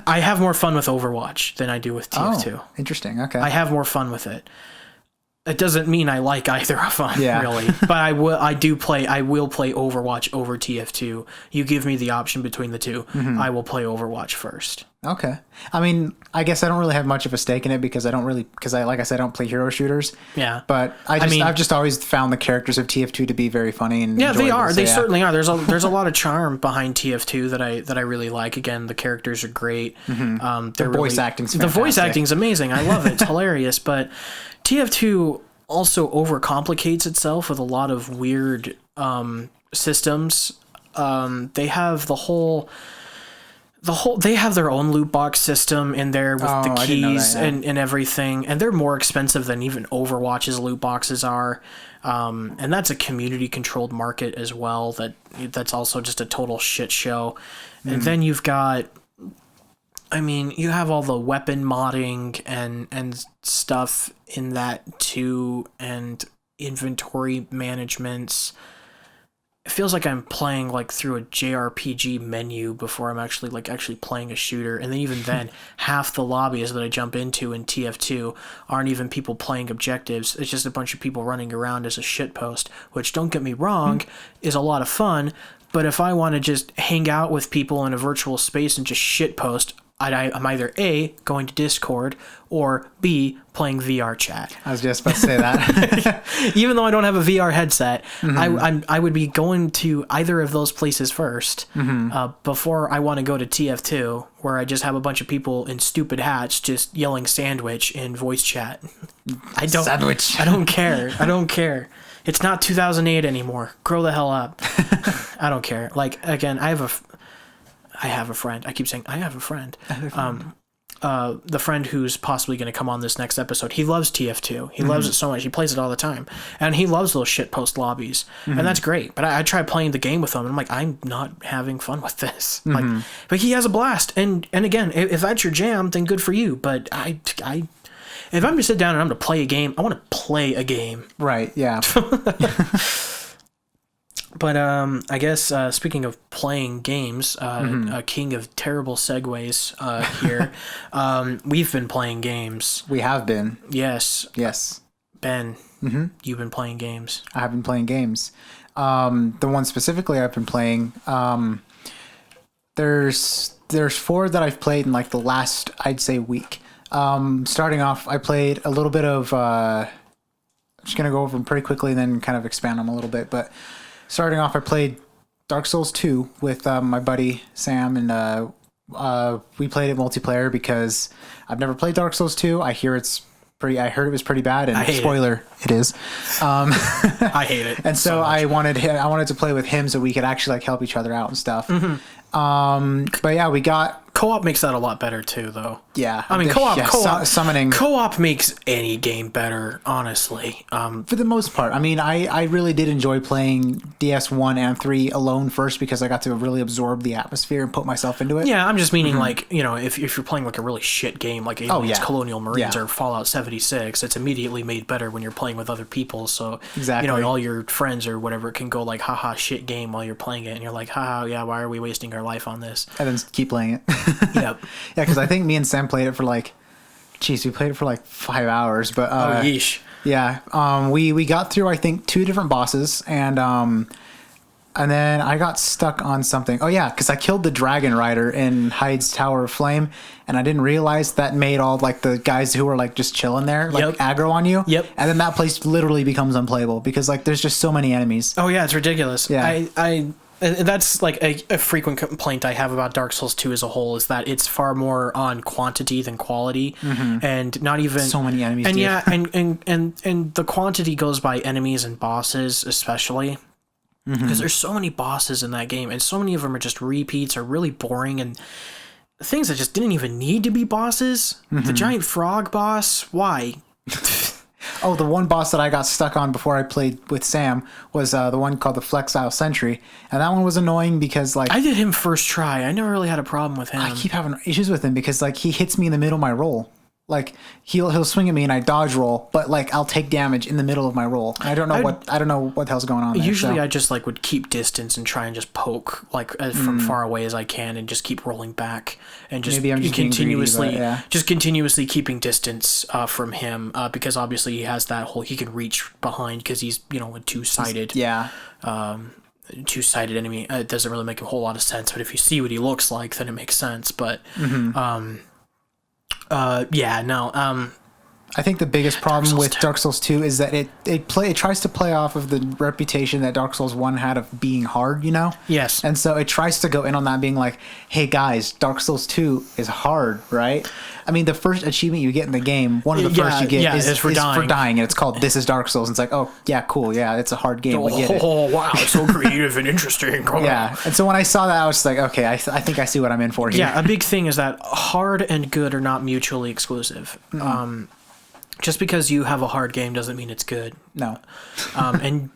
I have more fun with Overwatch than I do with TF2. Oh, interesting. Okay. I have more fun with it. It doesn't mean I like either of them, really. But I will play Overwatch over TF2. You give me the option between the two, I will play Overwatch first. Okay. I mean, I guess I don't really have much of a stake in it because like I said, I don't play hero shooters. Yeah. But I've just always found the characters of TF2 to be be funny and enjoyable. They are. They certainly are. There's a lot of charm behind TF2 that I really like. Again, the characters are great. The voice acting's fantastic. The voice acting's amazing. I love it. It's hilarious. But TF2 also overcomplicates itself with a lot of weird systems. They have they have their own loot box system in there with the keys and everything, and they're more expensive than even Overwatch's loot boxes are. And that's a community controlled market as well. That's also just a total shit show. And then you've got, I mean, you have all the weapon modding and stuff in that too, and inventory managements. It feels like I'm playing like through a JRPG menu before I'm actually playing a shooter. And then even then, half the lobbies that I jump into in TF2 aren't even people playing objectives. It's just a bunch of people running around as a shitpost, which, don't get me wrong, is a lot of fun. But if I want to just hang out with people in a virtual space and just shitpost, I'm either A, going to Discord, or B, playing VR chat. I was just about to say that. Even though I don't have a VR headset, I would be going to either of those places first before I want to go to TF2, where I just have a bunch of people in stupid hats just yelling sandwich in voice chat. I don't care. I don't care. It's not 2008 anymore. Grow the hell up. I don't care. Like, again, I have a friend. I keep saying I have a friend. The friend who's possibly going to come on this next episode, he loves TF2. He loves it so much. He plays it all the time. And he loves those shitpost lobbies. And that's great. But I tried playing the game with him, and I'm like, I'm not having fun with this. Like, but he has a blast. And again, if that's your jam, then good for you. But if I'm going to sit down and I'm going to play a game, I want to play a game. Right, yeah. But I guess speaking of playing games, a king of terrible segues here. We've been playing games. We have been. Yes. Ben, you've been playing games. I have been playing games. The one specifically I've been playing, there's 4 that I've played in like the last, I'd say, week. Starting off, I played a little bit of... I'm just going to go over them pretty quickly and then kind of expand them a little bit, but... Starting off, I played Dark Souls 2 with my buddy Sam, and we played it multiplayer because I've never played Dark Souls 2. I heard it was pretty bad, and spoiler, it is. I hate it. And so I wanted to play with him so we could actually like help each other out and stuff. But yeah, we got... Co-op makes that a lot better too, though. Yeah. I mean, summoning... Co-op makes any game better, honestly. For the most part. I mean, I really did enjoy playing DS1 and 3 alone first because I got to really absorb the atmosphere and put myself into it. Yeah, I'm just meaning like, you know, if you're playing like a really shit game like Aliens, Colonial Marines, or Fallout 76, it's immediately made better when you're playing with other people. So, you know, all your friends or whatever can go like, haha, shit game while you're playing it. And you're like, haha, yeah, why are we wasting our life on this? And then keep playing it. Yep. Yeah, because I think me and Sam played it for like, we played it for like 5 hours. But yeesh. Yeah, we got through I think 2 different bosses, and And then I got stuck on something. Oh yeah, because I killed the dragon rider in Hyde's Tower of Flame, and I didn't realize that made all like the guys who were like just chilling there like aggro on you. Yep. And then that place literally becomes unplayable because like there's just so many enemies. Oh yeah, it's ridiculous. Yeah. And that's like a frequent complaint I have about Dark Souls 2 as a whole, is that it's far more on quantity than quality, and not even So many enemies. And dude. yeah, and the quantity goes by enemies and bosses especially, because there's so many bosses in that game, and so many of them are just repeats or really boring and things that just didn't even need to be bosses. The giant frog boss, why? Oh, the one boss that I got stuck on before I played with Sam was the one called the Flexile Sentry, and that one was annoying because like I did him first try. I never really had a problem with him. I keep having issues with him because like he hits me in the middle of my roll. Like he'll swing at me and I dodge roll, but like I'll take damage in the middle of my roll. I don't know what the hell's going on there. Usually I just like would keep distance and try and just poke like from far away as I can and just keep rolling back and just Maybe I'm just continuously greedy, but, yeah. just continuously keeping distance from him because obviously he has that whole, he can reach behind because he's, you know, a two-sided two-sided enemy. It doesn't really make a whole lot of sense, but if you see what he looks like then it makes sense. But I think the biggest problem with Dark Souls 2 is that it tries to play off of the reputation that Dark Souls 1 had of being hard, you know? Yes. And so it tries to go in on that being like, hey guys, Dark Souls 2 is hard, right? I mean, the first achievement you get in the game, one of the first you get is for dying, and it's called This is Dark Souls. And it's like, oh, yeah, cool, yeah, it's a hard game, we get it. Oh, wow, so creative and interesting. Yeah, and so when I saw that, I was just like, okay, I think I see what I'm in for here. Yeah, a big thing is that hard and good are not mutually exclusive. Just because you have a hard game doesn't mean it's good. No. And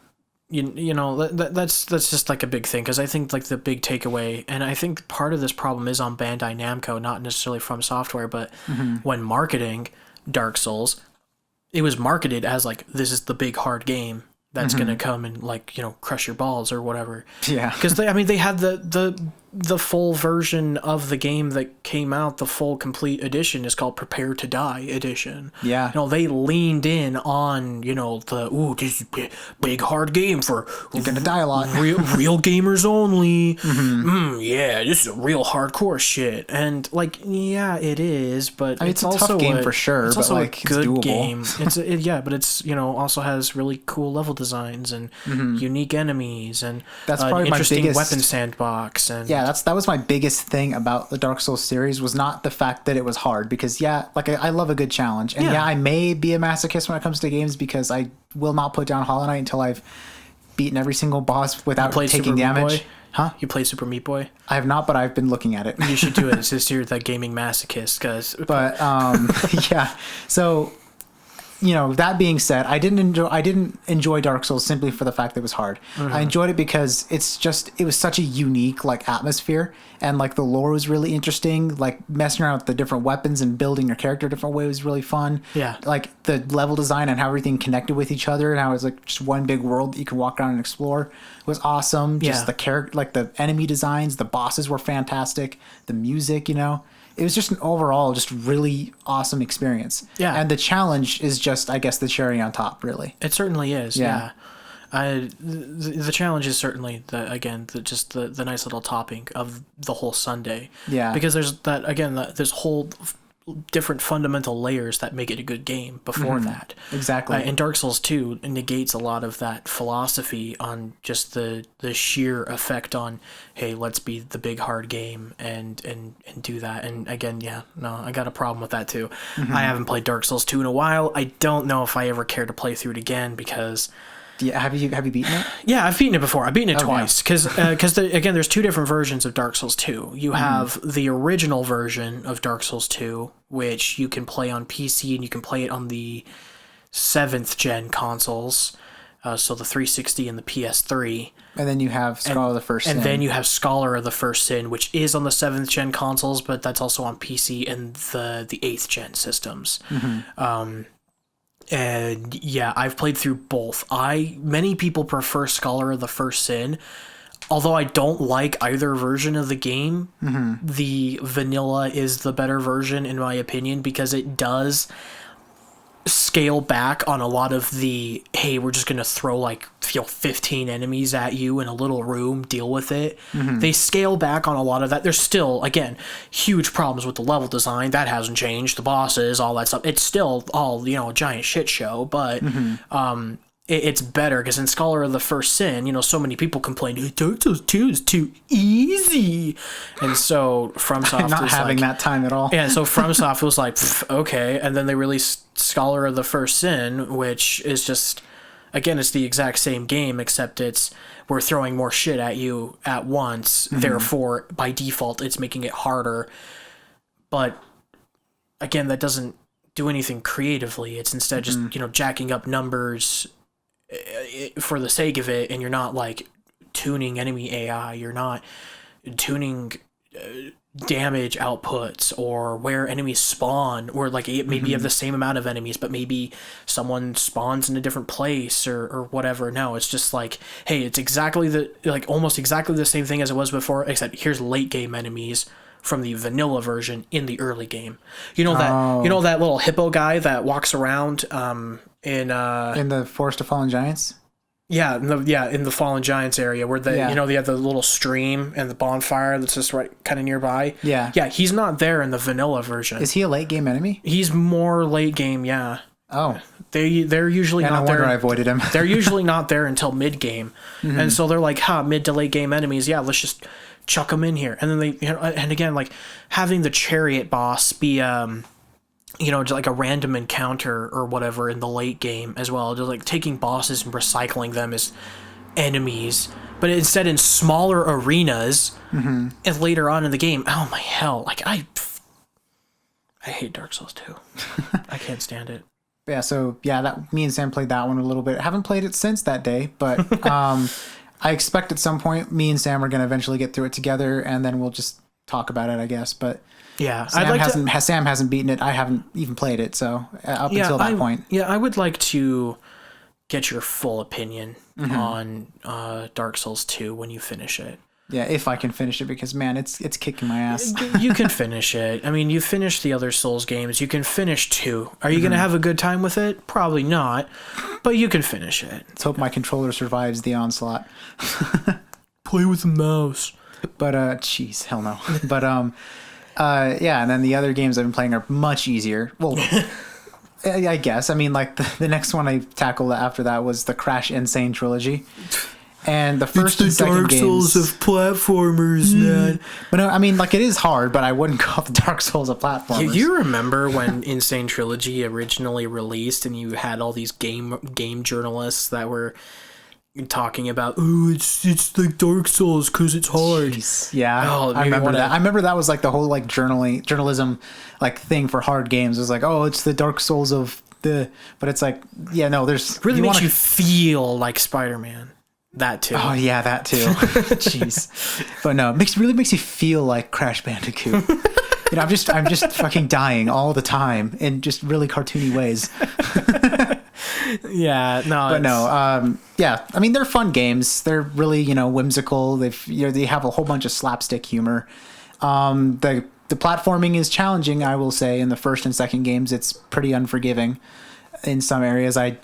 you know that's just like a big thing, because I think like the big takeaway, and I think part of this problem is on Bandai Namco, not necessarily from software, but when marketing Dark Souls, it was marketed as like, this is the big hard game that's gonna come and like, you know, crush your balls or whatever. Yeah. Because they had the full version of the game that came out, the full complete edition is called Prepare to Die edition. Yeah. You know, they leaned in on, you know, this is big hard game for you're gonna die a lot. real gamers only. Yeah, this is a real hardcore shit. And like, yeah, it is, but I mean, it's also a tough game for sure. It's but also like, a good it's doable. game. But it's, you know, also has really cool level designs and unique enemies and that's probably interesting my biggest weapon sandbox. And that was my biggest thing about the Dark Souls series, was not the fact that it was hard, because like I love a good challenge, and I may be a masochist when it comes to games, because I will not put down Hollow Knight until I've beaten every single boss without taking damage. Huh? You play Super Meat Boy? I have not, but I've been looking at it. You should do it. It's just you're the gaming masochist, But yeah, so. You know, that being said, I didn't enjoy Dark Souls simply for the fact that it was hard. I enjoyed it because it was such a unique like atmosphere, and like the lore was really interesting. Like messing around with the different weapons and building your character a different way was really fun. Yeah. Like the level design and how everything connected with each other, and how it was like just one big world that you could walk around and explore was awesome. Just the character, like the enemy designs, the bosses were fantastic. The music, you know. It was just an overall just really awesome experience. Yeah. And the challenge is just, I guess, the cherry on top, really. It certainly is, yeah. The challenge is certainly, the nice little topping of the whole Sunday. Yeah. Because there's this whole different fundamental layers that make it a good game before that. Exactly. And Dark Souls 2 negates a lot of that philosophy on just the sheer effect on, hey, let's be the big hard game and do that. And again, I got a problem with that too. I haven't played Dark Souls 2 in a while. I don't know if I ever care to play through it again, because have you beaten it? Yeah, I've beaten it before. I've beaten it twice, because again, there's two different versions of Dark Souls 2. You have the original version of Dark Souls 2, which you can play on PC, and you can play it on the 7th gen consoles, so the 360 and the PS3. And then you have Scholar of the First Sin. And then you have Scholar of the First Sin, which is on the 7th gen consoles, but that's also on PC and the 8th gen systems. And yeah, I've played through both. Many people prefer Scholar of the First Sin, although I don't like either version of the game. The vanilla is the better version, in my opinion, because it does scale back on a lot of the, hey, we're just gonna throw like 15 enemies at you in a little room, deal with it. They scale back on a lot of that. There's still, again, huge problems with the level design. That hasn't changed. The bosses, all that stuff, it's still all, a giant shit show, but it's better, because in Scholar of the First Sin, so many people complained, Dark Souls 2 is too easy, and so FromSoft not was having like, that time at all. yeah, so FromSoft was like, okay, and then they released Scholar of the First Sin, which is just, again, it's the exact same game, except we're throwing more shit at you at once, therefore, by default, it's making it harder, but, again, that doesn't do anything creatively. It's instead just, jacking up numbers for the sake of it, and you're not like tuning enemy AI, you're not tuning damage outputs or where enemies spawn, or like maybe you have the same amount of enemies but maybe someone spawns in a different place or whatever. No, it's just like, hey, it's almost exactly the same thing as it was before, except here's late game enemies from the vanilla version in the early game. That little hippo guy that walks around in the Forest of Fallen Giants. Yeah, in the Fallen Giants area where they have the little stream and the bonfire that's just right kind of nearby. Yeah. Yeah, he's not there in the vanilla version. Is he a late game enemy? He's more late game, yeah. Oh. They're usually not there. No wonder I avoided him. They're usually not there until mid game. And so they're like, mid to late game enemies, yeah, let's just chuck them in here. And then and again, like having the chariot boss be just like a random encounter or whatever in the late game as well, just like taking bosses and recycling them as enemies, but instead in smaller arenas and later on in the game. Oh my hell, like I hate Dark Souls 2. I can't stand it. Yeah, so that me and Sam played that one a little bit. I haven't played it since that day, but I expect at some point me and Sam are going to eventually get through it together, and then we'll just talk about it, I guess. But yeah, Sam hasn't beaten it. I haven't even played it, so until that point. Yeah, I would like to get your full opinion on Dark Souls 2 when you finish it. Yeah, if I can finish it, because man, it's kicking my ass. You can finish it. I mean, you finished the other Souls games. You can finish 2. Are you going to have a good time with it? Probably not, but you can finish it. Let's hope my controller survives the onslaught. Play with the mouse. But jeez, hell no. But and then the other games I've been playing are much easier. Well, I guess. I mean, like the next one I tackled after that was the Crash Insane trilogy. And the first and second games, Dark Souls of platformers, man. But no, I mean, like, it is hard, but I wouldn't call it Dark Souls of platformers. You remember when Insane Trilogy originally released, and you had all these game journalists that were talking about, it's like Dark Souls because it's hard. Jeez. Yeah, I remember that. I remember that was like the whole like journalism like thing for hard games. It was like, it's the Dark Souls of the, but it's like, yeah, no, there's really makes you feel like Spider-Man. That too. Oh yeah, that too. Jeez. But no, really makes you feel like Crash Bandicoot. I'm just fucking dying all the time in just really cartoony ways. Yeah, no. But no, I mean, they're fun games. They're really, whimsical. They have a whole bunch of slapstick humor. The platforming is challenging, I will say. In the first and second games, it's pretty unforgiving in some areas. I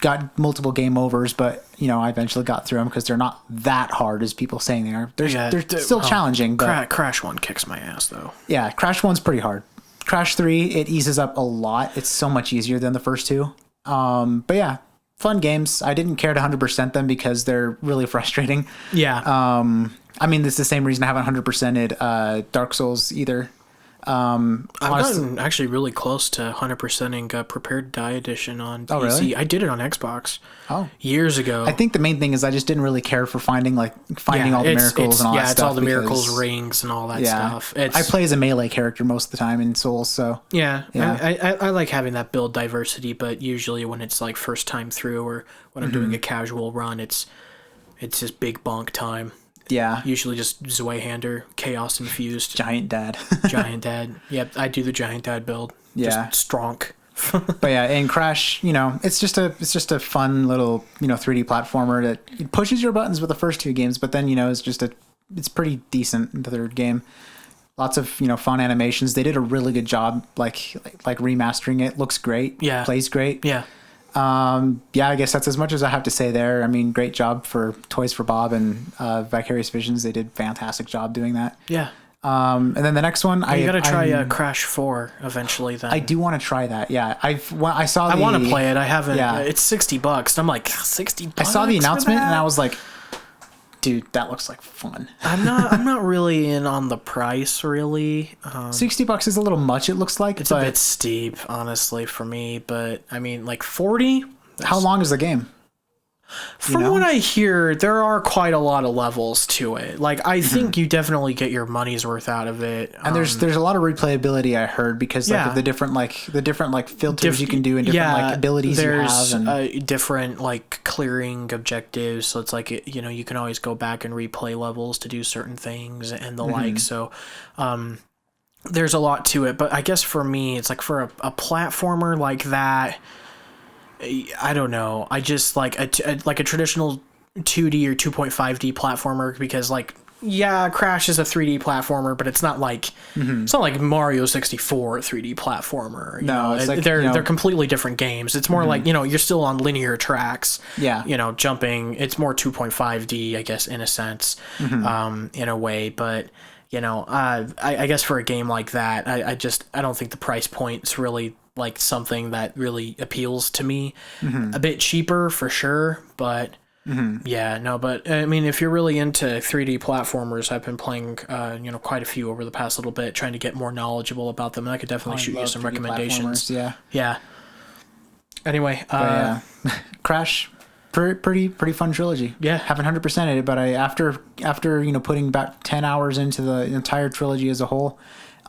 got multiple game overs, but I eventually got through them because they're not that hard as people saying they are. They're still challenging. But Crash 1 kicks my ass though. Yeah, Crash 1's pretty hard. Crash 3, it eases up a lot. It's so much easier than the first two. But yeah, fun games. I didn't care to 100% them because they're really frustrating. Yeah. I mean, it's the same reason I haven't 100%ed Dark Souls either. I've gotten actually really close to 100%ing Prepared to Die Edition on PC. Really? I did it on Xbox. Oh, years ago. I think the main thing is I just didn't really care for finding all the miracles and all that stuff. Yeah, it's all the miracles, rings, and all that stuff. I play as a melee character most of the time in Souls, so yeah. I like having that build diversity, but usually when it's like first time through or when I'm doing a casual run, it's just big bonk time. Yeah. Usually just Zweihander, Chaos Infused. Giant Dad. Giant Dad. Yep, I do the Giant Dad build. Yeah. Just stronk. But yeah, in Crash, it's just a fun little, 3D platformer that it pushes your buttons with the first two games, but then, it's pretty decent in the third game. Lots of, fun animations. They did a really good job, like remastering it. Looks great. Yeah. Plays great. Yeah. Yeah, I guess that's as much as I have to say there. I mean, great job for Toys for Bob and Vicarious Visions. They did a fantastic job doing that. Yeah. And then the next one, you got to try Crash 4 eventually. Then I do want to try that. Yeah, I saw. I want to play it. I haven't. Yeah. It's $60. I'm like $60. I saw the announcement and I was like, dude, that looks like fun. I'm not really in on the price, really. $60 is a little much, it looks like. It's a bit steep, honestly, for me. But I mean, like 40. How long is the game? From what I hear, there are quite a lot of levels to it. Like, I think you definitely get your money's worth out of it. And there's a lot of replayability, I heard, because of the different filters you can do and different abilities you have. And different clearing objectives. So it's like, you can always go back and replay levels to do certain things and the like. So, there's a lot to it. But I guess for me, it's like for a platformer like that, I don't know. I just like a traditional 2D or 2.5D platformer because Crash is a 3D platformer, but it's not like it's not like Mario 64 3D platformer. They're completely different games. It's more like you're still on linear tracks. Yeah. Jumping. It's more 2.5D, I guess, in a sense, in a way. But I guess for a game like that, I don't think the price point's really like something that really appeals to me. A bit cheaper for sure, but but I mean, if you're really into 3D platformers, I've been playing quite a few over the past little bit, trying to get more knowledgeable about them, and I could definitely shoot you some recommendations. Yeah. Anyway, Crash, pretty fun trilogy. Yeah, haven't 100%ed it, but after putting about 10 hours into the entire trilogy as a whole,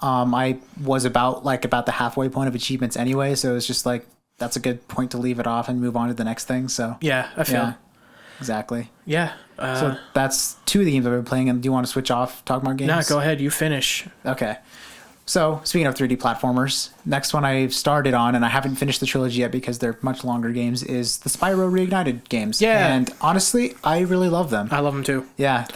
I was about the halfway point of achievements anyway, so it's just like that's a good point to leave it off and move on to the next thing. So yeah, I feel exactly. Yeah. So that's two of the games I've been playing. And do you want to switch off, talk about games? No, go ahead. You finish. Okay. So speaking of 3D platformers, next one I've started on, and I haven't finished the trilogy yet because they're much longer games, is the Spyro Reignited games. Yeah. And honestly, I really love them. I love them too. Yeah.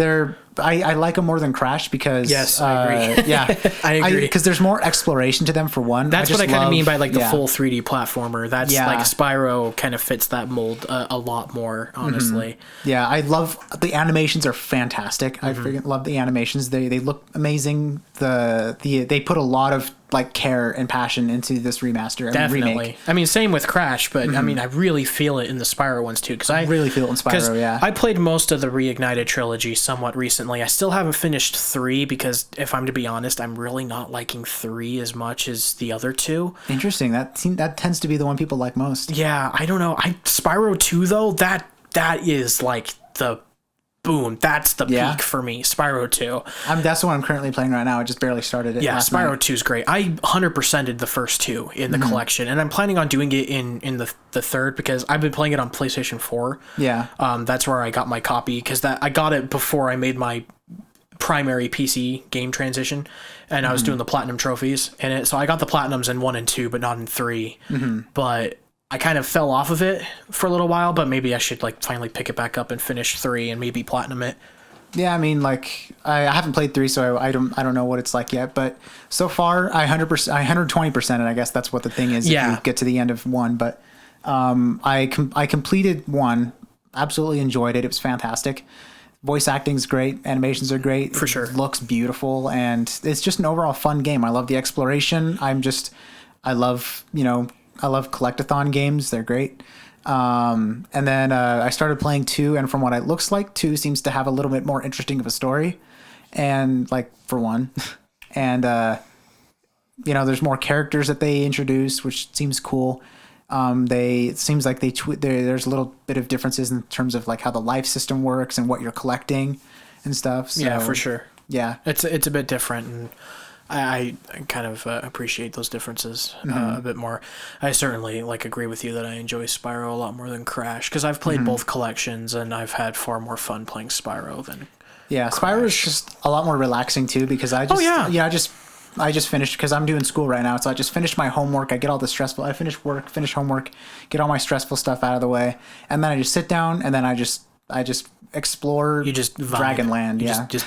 I like them more than Crash because... Yes, I agree. Yeah. I agree. Because there's more exploration to them, for one. That's what I kind of mean by the full 3D platformer. That's Yeah. Spyro kind of fits that mold a lot more, honestly. Yeah, I love... The animations are fantastic. I freaking love the animations. They look amazing. They put a lot of care and passion into this remaster and Definitely. remake. I mean, same with Crash, but I mean, I really feel it in the Spyro ones too, because I really feel it in Spyro. Yeah, I played most of the Reignited trilogy somewhat recently. I still haven't finished 3 because, if I'm to be honest, I'm really not liking 3 as much as the other two. Interesting. That tends to be the one people like most. Yeah, I don't know. Spyro 2 though, that is like the boom. That's the peak for me. Spyro 2. That's the one I'm currently playing right now. I just barely started it. Yeah, last Spyro night. 2 is great. I 100%ed the first two in the collection, and I'm planning on doing it in the third because I've been playing it on PlayStation 4. Yeah. That's where I got my copy because I got it before I made my primary PC game transition, and I was doing the platinum trophies in it. So I got the platinums in 1 and 2, but not in 3. But I kind of fell off of it for a little while, but maybe I should finally pick it back up and finish 3 and maybe platinum it. Yeah, I mean, I haven't played 3, so I don't know what it's like yet. But so far, I 120%, and I guess that's what the thing is. Yeah. If you get to the end of 1, but I completed 1. Absolutely enjoyed it. It was fantastic. Voice acting's great. Animations are great. For sure. It looks beautiful, and it's just an overall fun game. I love the exploration. I love collectathon games. They're great. And then I started playing 2, and from what it looks like, 2 seems to have a little bit more interesting of a story, and for one, and there's more characters that they introduce, which seems cool. It seems like there's a little bit of differences in terms of how the life system works and what you're collecting and stuff. So, yeah, for sure. Yeah, it's a bit different, and I kind of appreciate those differences a bit more. I certainly agree with you that I enjoy Spyro a lot more than Crash because I've played both collections and I've had far more fun playing Spyro than Crash. Spyro is just a lot more relaxing too because I just finished because I'm doing school right now, so I just finished my homework. I get all the stressful. I finish work, finish homework, get all my stressful stuff out of the way, and then I just sit down and then I just I just explore. You just vibe. Dragonland. Yeah. Just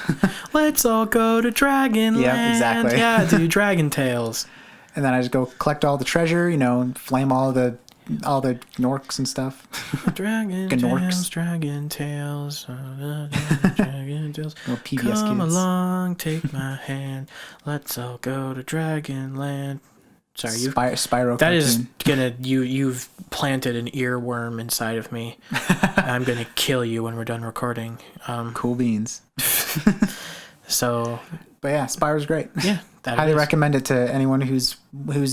let's all go to Dragonland. Yeah, exactly. Yeah, do Dragon Tales. And then I just go collect all the treasure, and flame all the Gnorks and stuff. Dragon Tales, Dragon Tales, Dragon Tales. Little PBS Come kids. along, take my hand. Let's all go to Dragonland. Sorry, Spyro. That is gonna you've planted an earworm inside of me. I'm gonna kill you when we're done recording. Cool beans. So, but yeah, Spyro's great. Yeah, highly recommend it to anyone who's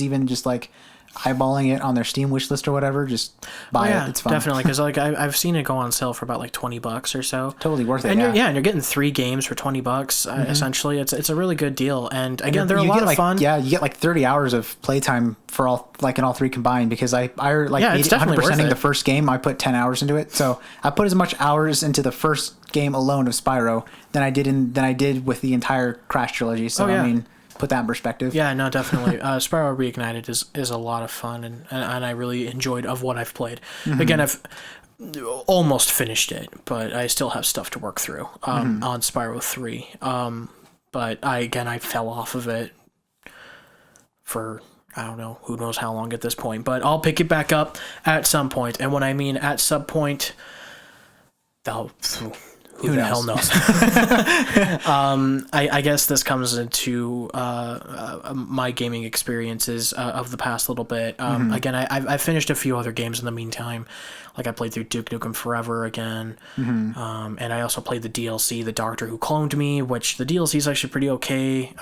even just like eyeballing it on their Steam wish list or whatever. Just buy it. It's fun. Definitely, because like I've seen it go on sale for about like $20 or so. Totally worth it. And you're getting 3 games for $20. Essentially, it's a really good deal. And again, they're a lot of fun. Yeah, you get like 30 hours of playtime for all in all 3 combined, because I it's definitely 100%ing worth the it. first game. I put 10 hours into it, so I put as much hours into the first game alone of Spyro than I did with the entire Crash trilogy. So I mean, put that in perspective. Yeah, no, definitely. Spyro Reignited is a lot of fun, and I really enjoyed of what I've played. Again, I've almost finished it, but I still have stuff to work through on Spyro 3. But I fell off of it for, I don't know, who knows how long at this point, but I'll pick it back up at some point. And when I mean at some point, who the hell knows? I guess this comes into my gaming experiences of the past little bit. Again, I finished a few other games in the meantime. Like I played through Duke Nukem Forever again. And I also played the DLC, The Doctor Who Cloned Me, which the DLC is actually pretty okay.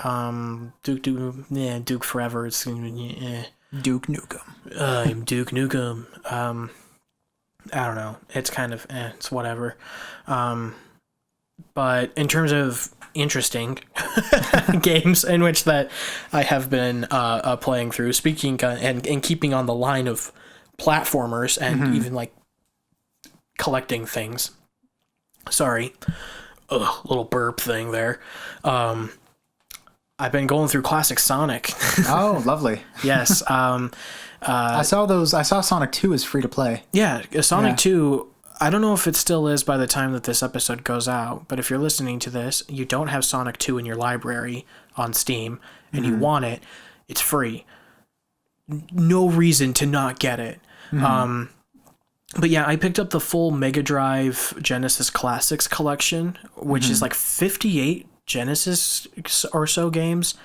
Duke Forever, it's Duke Nukem. I'm Duke Nukem. I don't know. It's kind of, it's whatever. But in terms of interesting games in which that I have been playing through, speaking and keeping on the line of platformers and even like collecting things. Sorry. Little burp thing there. I've been going through classic Sonic. Oh, lovely. Yes. I saw Sonic 2 is free to play. Yeah, Sonic 2, I don't know if it still is by the time that this episode goes out, but if you're listening to this, you don't have Sonic 2 in your library on Steam, and you want it, it's free. No reason to not get it. But yeah, I picked up the full Mega Drive Genesis Classics collection, which is like 58 Genesis or so games.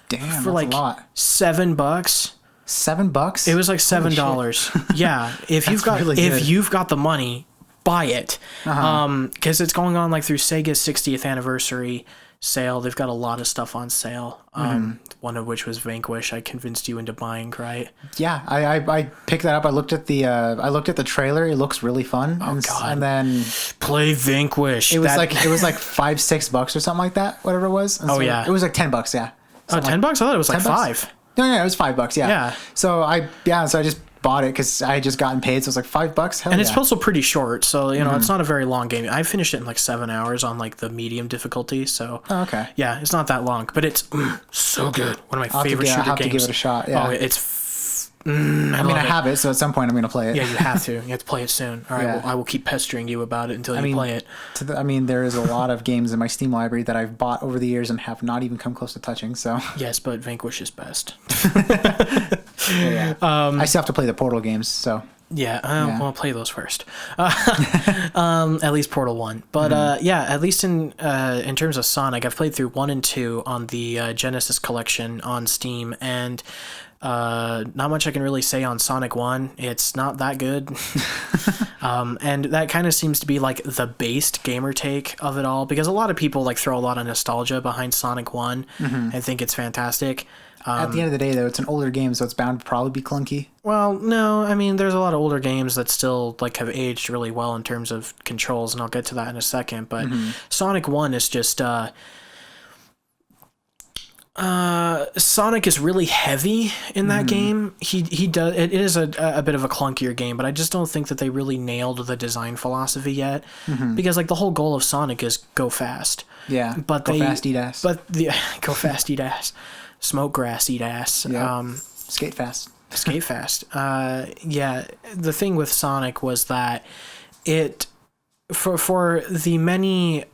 Damn, for that's like a lot. $7. $7? It was like $7. Yeah, if you've got the money, buy it. Because it's going on like through Sega's 60th anniversary sale. They've got a lot of stuff on sale. One of which was Vanquish. I convinced you into buying, right? Yeah, I picked that up. I looked at the trailer. It looks really fun. Oh God! And then play Vanquish. It was like $5-6 or something like that. Whatever it was. And yeah. It was like $10. Yeah. Oh, $10? I thought it was like $5. No, it was $5. Yeah. Yeah. So I just bought it because I had just gotten paid. So it was like $5. Hell and yeah. it's also pretty short. So, it's not a very long game. I finished it in like 7 hours on like the medium difficulty. So, okay. Yeah, it's not that long, but it's so good. One of my favorite shooter games. I'll have to give it a shot. Yeah. Oh, it's. I have it, so at some point I'm going to play it. Yeah, you have to. You have to play it soon. All right, well, I will keep pestering you about it until you play it. There is a lot of games in my Steam library that I've bought over the years and have not even come close to touching. So yes, but Vanquish is best. Yeah. I still have to play the Portal games. So yeah, I'll play those first. At least Portal 1. But at least in terms of Sonic, I've played through 1 and 2 on the Genesis collection on Steam, and not much I can really say on Sonic 1. It's not that good. And that kind of seems to be like the based gamer take of it all, because a lot of people like throw a lot of nostalgia behind Sonic 1 and think it's fantastic. At the end of the day, though, it's an older game, so it's bound to probably be clunky. Well, no, I mean, there's a lot of older games that still like have aged really well in terms of controls, and I'll get to that in a second. But Sonic 1 is just Sonic is really heavy in that game. He does. It is a bit of a clunkier game, but I just don't think that they really nailed the design philosophy yet. Because like the whole goal of Sonic is go fast. Yeah. But go fast, eat ass. But go fast, eat ass. Smoke grass, eat ass. Yeah. Skate fast. Skate fast. Yeah. The thing with Sonic was that it for the many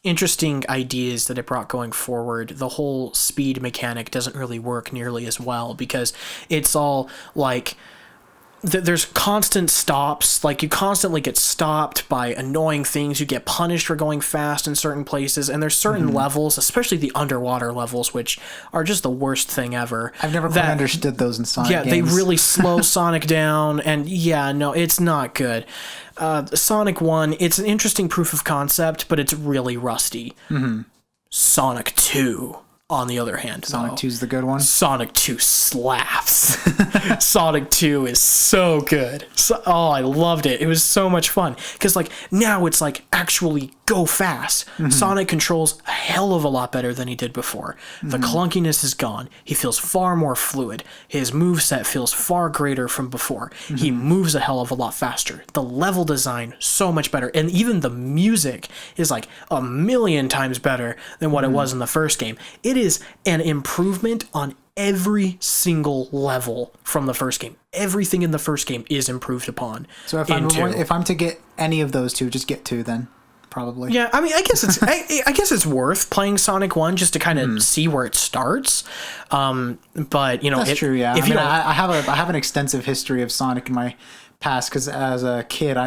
interesting ideas that it brought going forward, the whole speed mechanic doesn't really work nearly as well, because it's all like there's constant stops. Like, you constantly get stopped by annoying things. You get punished for going fast in certain places, and there's certain levels, especially the underwater levels, which are just the worst thing ever. I've never quite understood those in Sonic games. They really slow Sonic down, and no, it's not good. Sonic 1, it's an interesting proof of concept, but it's really rusty. Sonic 2, on the other hand, Sonic 2's the good one. Sonic 2 slaps. Sonic 2 is so good. I loved it. It was so much fun. Because, like, now it's, like, actually go fast. Sonic controls a hell of a lot better than he did before. The clunkiness is gone. He feels far more fluid. His moveset feels far greater from before. He moves a hell of a lot faster. The level design, so much better. And even the music is, like, 1,000,000 times better than what it was in the first game. It is an improvement on every single level from the first game. Everything in the first game is improved upon. So if I'm to get any of those two, just get 2 then, probably. Yeah, I mean, I guess it's I guess it's worth playing Sonic 1 just to kind of see where it starts. But that's true. Yeah, I have an extensive history of Sonic in my past, because as a kid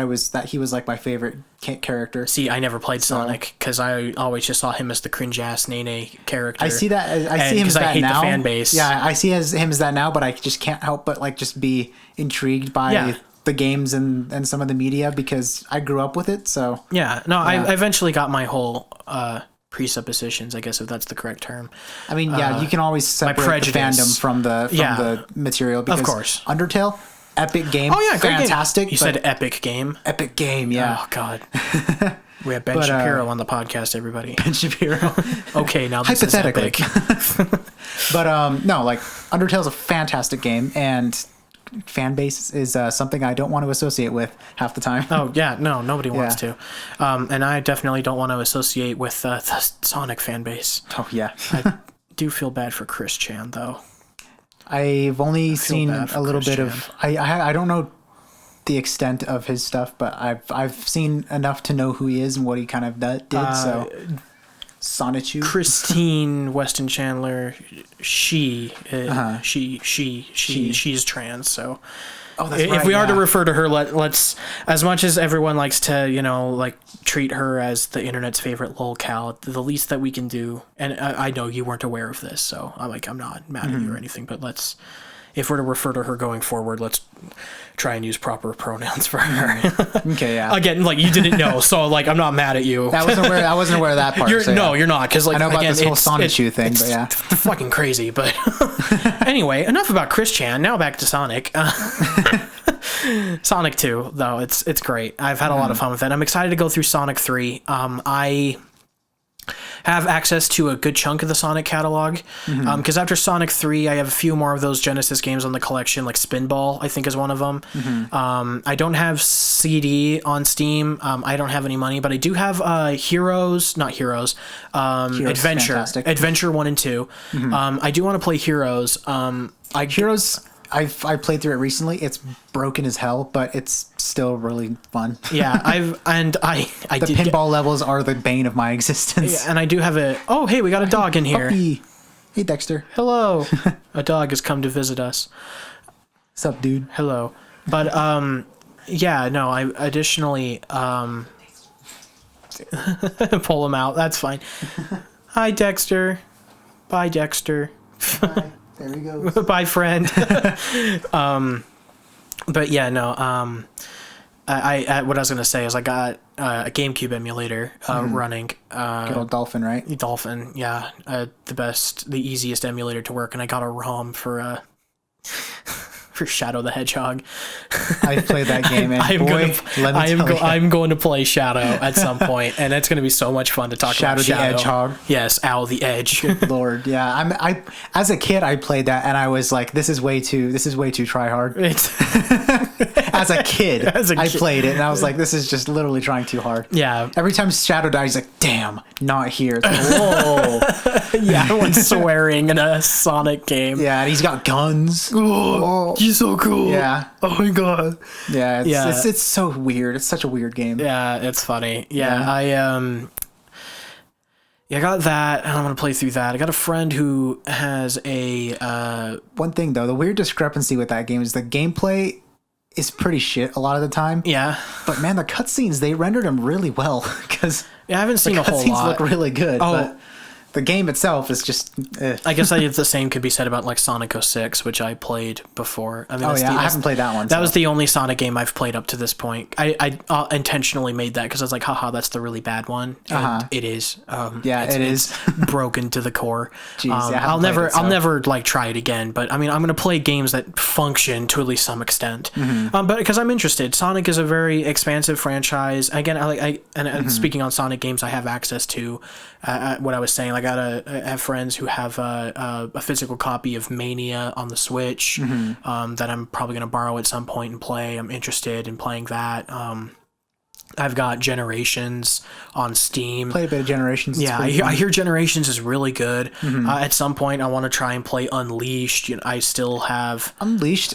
he was like my favorite character. See, I never played Sonic because I always just saw him as the cringe ass Nene character. I see that. I see him as that now. I hate the fan base. Yeah, I see him as that now, but I just can't help but like just be intrigued by the games and some of the media, because I grew up with it. So I eventually got my whole presuppositions, I guess, if that's the correct term. I mean, you can always separate the fandom from the material, because of course, Undertale, epic game. Oh yeah, great fantastic. Game. You said epic game. Epic game, yeah. Oh god. We have Ben Shapiro on the podcast, everybody. Ben Shapiro. Okay, now this is epic. But no, like, Undertale's a fantastic game, and fan base is something I don't want to associate with half the time. Oh yeah, no, nobody wants to. And I definitely don't want to associate with the Sonic fan base. Oh yeah. I do feel bad for Chris Chan, though. I've only seen a little bit of. I don't know the extent of his stuff, but I've seen enough to know who he is and what he kind of did. So Sonichu, Christine Weston Chandler, she's trans. So if we are to refer to her, let's, as much as everyone likes to like treat her as the internet's favorite lolcow, the least that we can do, and I know you weren't aware of this, so I'm not mad at you or anything, but if we're to refer to her going forward, let's try and use proper pronouns for her. Okay, yeah. Again, like, you didn't know, so like, I'm not mad at you. I wasn't aware of that part. You're not, because like, I know about this whole Sonichu thing, but yeah, fucking crazy. But anyway, enough about Chris Chan. Now back to Sonic. Sonic 2, though, it's great. I've had a lot of fun with it. I'm excited to go through Sonic 3. I have access to a good chunk of the Sonic catalog, because after Sonic 3 I have a few more of those Genesis games on the collection, like Spinball I think is one of them. I don't have CD on Steam. I don't have any money, but I do have Adventure 1 and 2. I do want to play Heroes. I played through it recently. It's broken as hell, but it's still really fun. Yeah, the pinball levels are the bane of my existence. Yeah, and I do have we got a dog in here. Puppy. Hey, Dexter. Hello. A dog has come to visit us. What's up, dude? Hello. But I additionally pull him out. That's fine. Hi, Dexter. Bye, Dexter. Bye. There he goes. Bye, friend. But yeah, no. I what I was gonna say is I got a GameCube emulator running. Good old Dolphin, right? Dolphin, yeah. The easiest emulator to work, and I got a ROM for Shadow the Hedgehog. I played that game, and I'm going to play Shadow at some point, and it's going to be so much fun to talk about Shadow the Hedgehog. Yes, Owl the Edge. Good Lord, yeah. I as a kid I played that, and I was like, this is way too try hard. As a kid, I played it, and I was like, this is just literally trying too hard. Yeah. Every time Shadow dies, he's like, damn, not here. Like, whoa. Yeah, everyone's swearing in a Sonic game. Yeah, and he's got guns. Oh. Monkey's so cool. Yeah. Oh my god. Yeah. It's so weird. It's such a weird game. Yeah, it's funny. Yeah. I got that, and I'm gonna play through that. I got a friend who has a One thing though, the weird discrepancy with that game is the gameplay is pretty shit a lot of the time. Yeah. But man, the cutscenes, they rendered them really well because I haven't seen a whole lot. The cutscenes look really good. Oh. But the game itself is just. I guess the same could be said about like Sonic 06, which I played before. I mean, I haven't played that one. That was the only Sonic game I've played up to this point. I intentionally made that because I was like, haha, that's the really bad one. And it is. It is broken to the core. Jeez, I'll never like try it again. But I mean, I'm gonna play games that function to at least some extent. But because I'm interested, Sonic is a very expansive franchise. Again, speaking on Sonic games, I have access to. What I was saying, like I have friends who have a physical copy of Mania on the Switch that I'm probably going to borrow at some point and play. I'm interested in playing that. I've got Generations on Steam. Play a bit of Generations. Yeah, I hear Generations is really good. At some point, I want to try and play Unleashed. I still have Unleashed.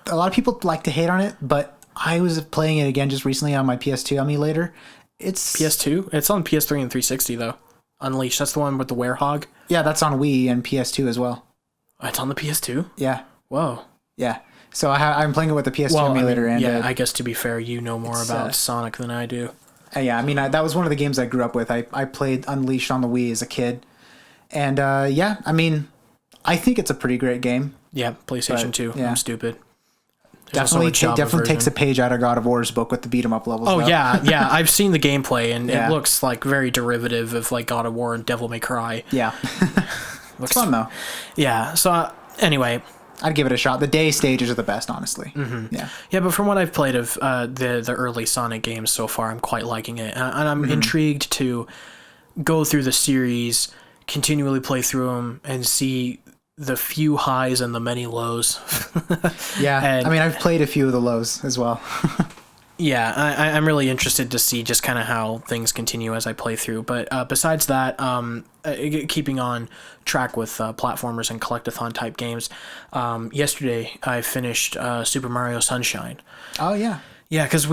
A lot of people like to hate on it, but I was playing it again just recently on my PS2 emulator. It's PS2. It's on PS3 and 360 though. Unleashed. That's the one with the werehog. Yeah, that's on Wii and PS2 as well. It's on the PS2. Yeah. Whoa. Yeah. So I'm playing it with the PS2 emulator. I guess to be fair, you know more about Sonic than I do. Yeah, I mean, that was one of the games I grew up with. I played Unleashed on the Wii as a kid. And I mean, I think it's a pretty great game. Yeah, PlayStation 2. Yeah. I'm stupid. Definitely takes a page out of God of War's book with the beat 'em up levels. Oh, yeah. I've seen the gameplay, and it looks like very derivative of like God of War and Devil May Cry. Yeah. It's fun, though. Yeah, so anyway. I'd give it a shot. The day stages are the best, honestly. Yeah. Yeah, but from what I've played of the early Sonic games so far, I'm quite liking it. And I'm intrigued to go through the series, continually play through them, and see the few highs and the many lows. Yeah, I mean, I've played a few of the lows as well. Yeah, I'm really interested to see just kind of how things continue as I play through. But besides that, keeping on track with platformers and collectathon type games, yesterday I finished Super Mario Sunshine. Oh, yeah. Yeah, because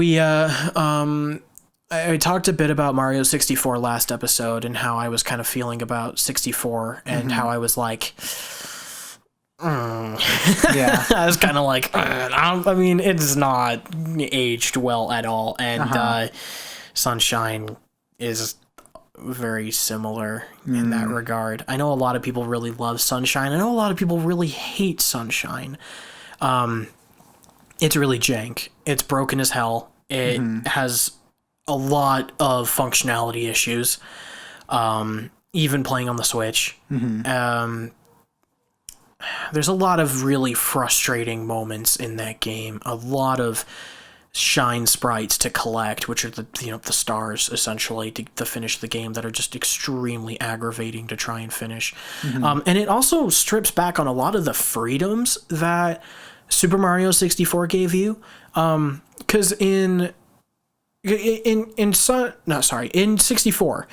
I talked a bit about Mario 64 last episode and how I was kind of feeling about 64 and how I was like... Yeah, I was kind of like, I mean, it's not aged well at all, and Sunshine is very similar in that regard. I know a lot of people really love Sunshine. I know a lot of people really hate Sunshine. It's really jank. It's broken as hell. It has a lot of functionality issues. Even playing on the Switch. There's a lot of really frustrating moments in that game. A lot of shine sprites to collect, which are the stars essentially to finish the game, that are just extremely aggravating to try and finish. And it also strips back on a lot of the freedoms that Super Mario 64 gave you. Because in 64,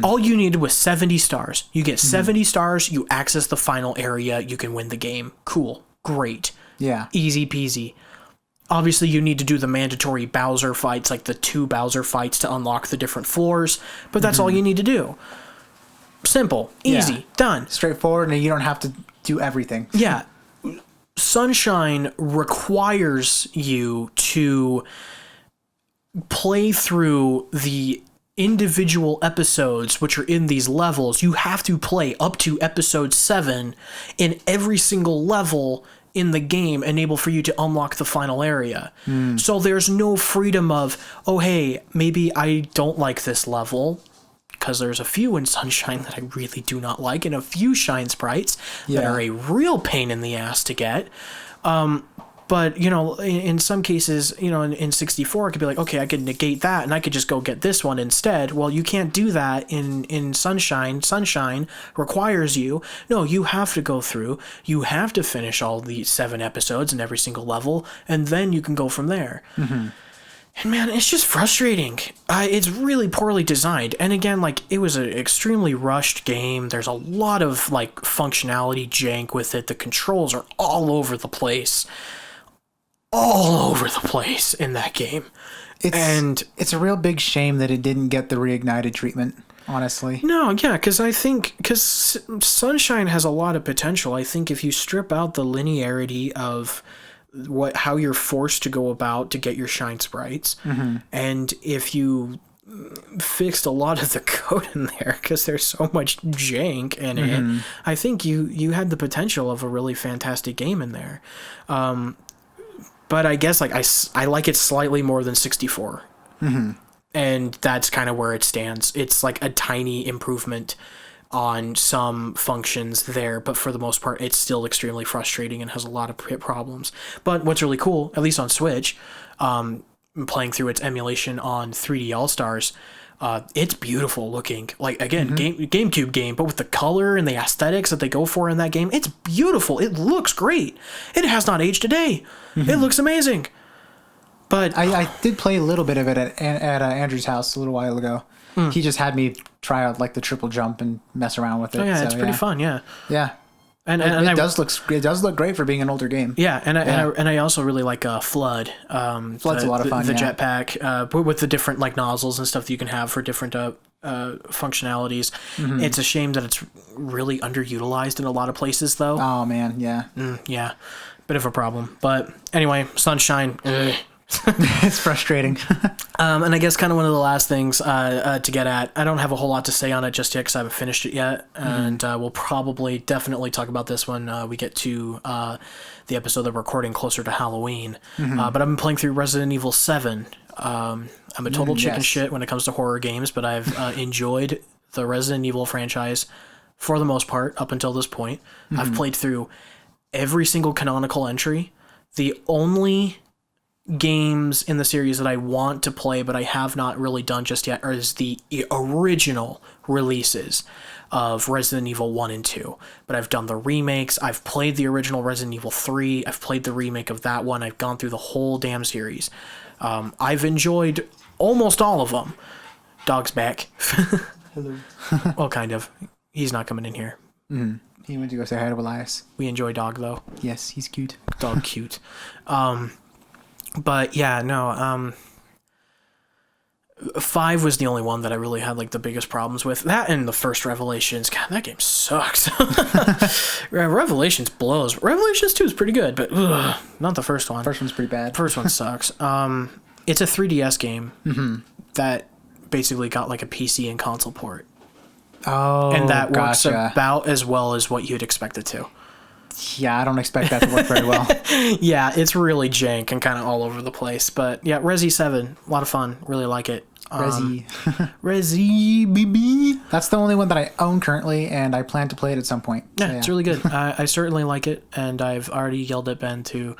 all you needed was 70 stars. You get 70 stars, you access the final area, you can win the game. Cool. Great. Yeah. Easy peasy. Obviously, you need to do the mandatory Bowser fights, like the 2 Bowser fights to unlock the different floors, but that's all you need to do. Simple. Easy. Done. Straightforward, and you don't have to do everything. Yeah. Sunshine requires you to play through the individual episodes which are in these levels. You have to play up to episode 7 in every single level in the game, enable for you to unlock the final area. So there's no freedom of, oh hey, maybe I don't like this level, because there's a few in Sunshine that I really do not like, and a few shine sprites that are a real pain in the ass to get. But, in some cases, in 64, it could be like, okay, I could negate that, and I could just go get this one instead. Well, you can't do that in Sunshine. Sunshine requires you. No, you have to go through. You have to finish all the 7 episodes in every single level, and then you can go from there. And, man, it's just frustrating. It's really poorly designed. And, again, it was an extremely rushed game. There's a lot of, functionality jank with it. The controls are all over the place. all over the place in that game. It's a real big shame that it didn't get the reignited treatment, honestly. No, yeah, because Sunshine has a lot of potential. I think if you strip out the linearity of how you're forced to go about to get your shine sprites, and if you fixed a lot of the code in there, because there's so much jank in it, I think you had the potential of a really fantastic game in there. But I guess like I like it slightly more than 64. And that's kind of where it stands. It's like a tiny improvement on some functions there, but for the most part, it's still extremely frustrating and has a lot of problems. But what's really cool, at least on Switch, playing through its emulation on 3D All-Stars, it's beautiful looking. Like, again, GameCube game, but with the color and the aesthetics that they go for in that game, it's beautiful. It looks great. It has not aged a day. It looks amazing. But I did play a little bit of it at Andrew's house a little while ago. He just had me try out like the triple jump and mess around with it. Oh yeah, so, it's pretty fun. Yeah. Yeah. And it does look great for being an older game. Yeah, and I also really like Flood. Flood's a lot of fun. The jetpack with the different like nozzles and stuff that you can have for different functionalities. It's a shame that it's really underutilized in a lot of places, though. Oh man, yeah, yeah, bit of a problem. But anyway, Sunshine. It's frustrating. And I guess kind of one of the last things to get at, I don't have a whole lot to say on it just yet because I haven't finished it yet. And we'll definitely talk about this when we get to the episode that we're recording closer to Halloween. But I've been playing through Resident Evil 7. I'm a total chicken shit when it comes to horror games, but I've enjoyed the Resident Evil franchise for the most part up until this point. I've played through every single canonical entry. The only games in the series that I want to play but I have not really done just yet is the original releases of Resident Evil 1 and 2. But I've done the remakes. I've played the original Resident Evil 3. I've played the remake of that one. I've gone through the whole damn series. I've enjoyed almost all of them. Dog's back. Hello. Well, kind of. He's not coming in here. He went to go say hi to Elias. We enjoy Dog, though. Yes, he's cute. Dog cute. But yeah, no, 5 was the only one that I really had like the biggest problems with. That and the first Revelations. God, that game sucks. Revelations blows. Revelations 2 is pretty good, but not the first one. First one's pretty bad. First one sucks. It's a 3DS game that basically got like a PC and console port. Oh, and that works about as well as what you'd expect it to. Yeah, I don't expect that to work very well. Yeah, it's really jank and kind of all over the place. But yeah, Resi 7, a lot of fun. Really like it. Resi. Resi, baby. That's the only one that I own currently, and I plan to play it at some point. Yeah, it's really good. I certainly like it, and I've already yelled at Ben to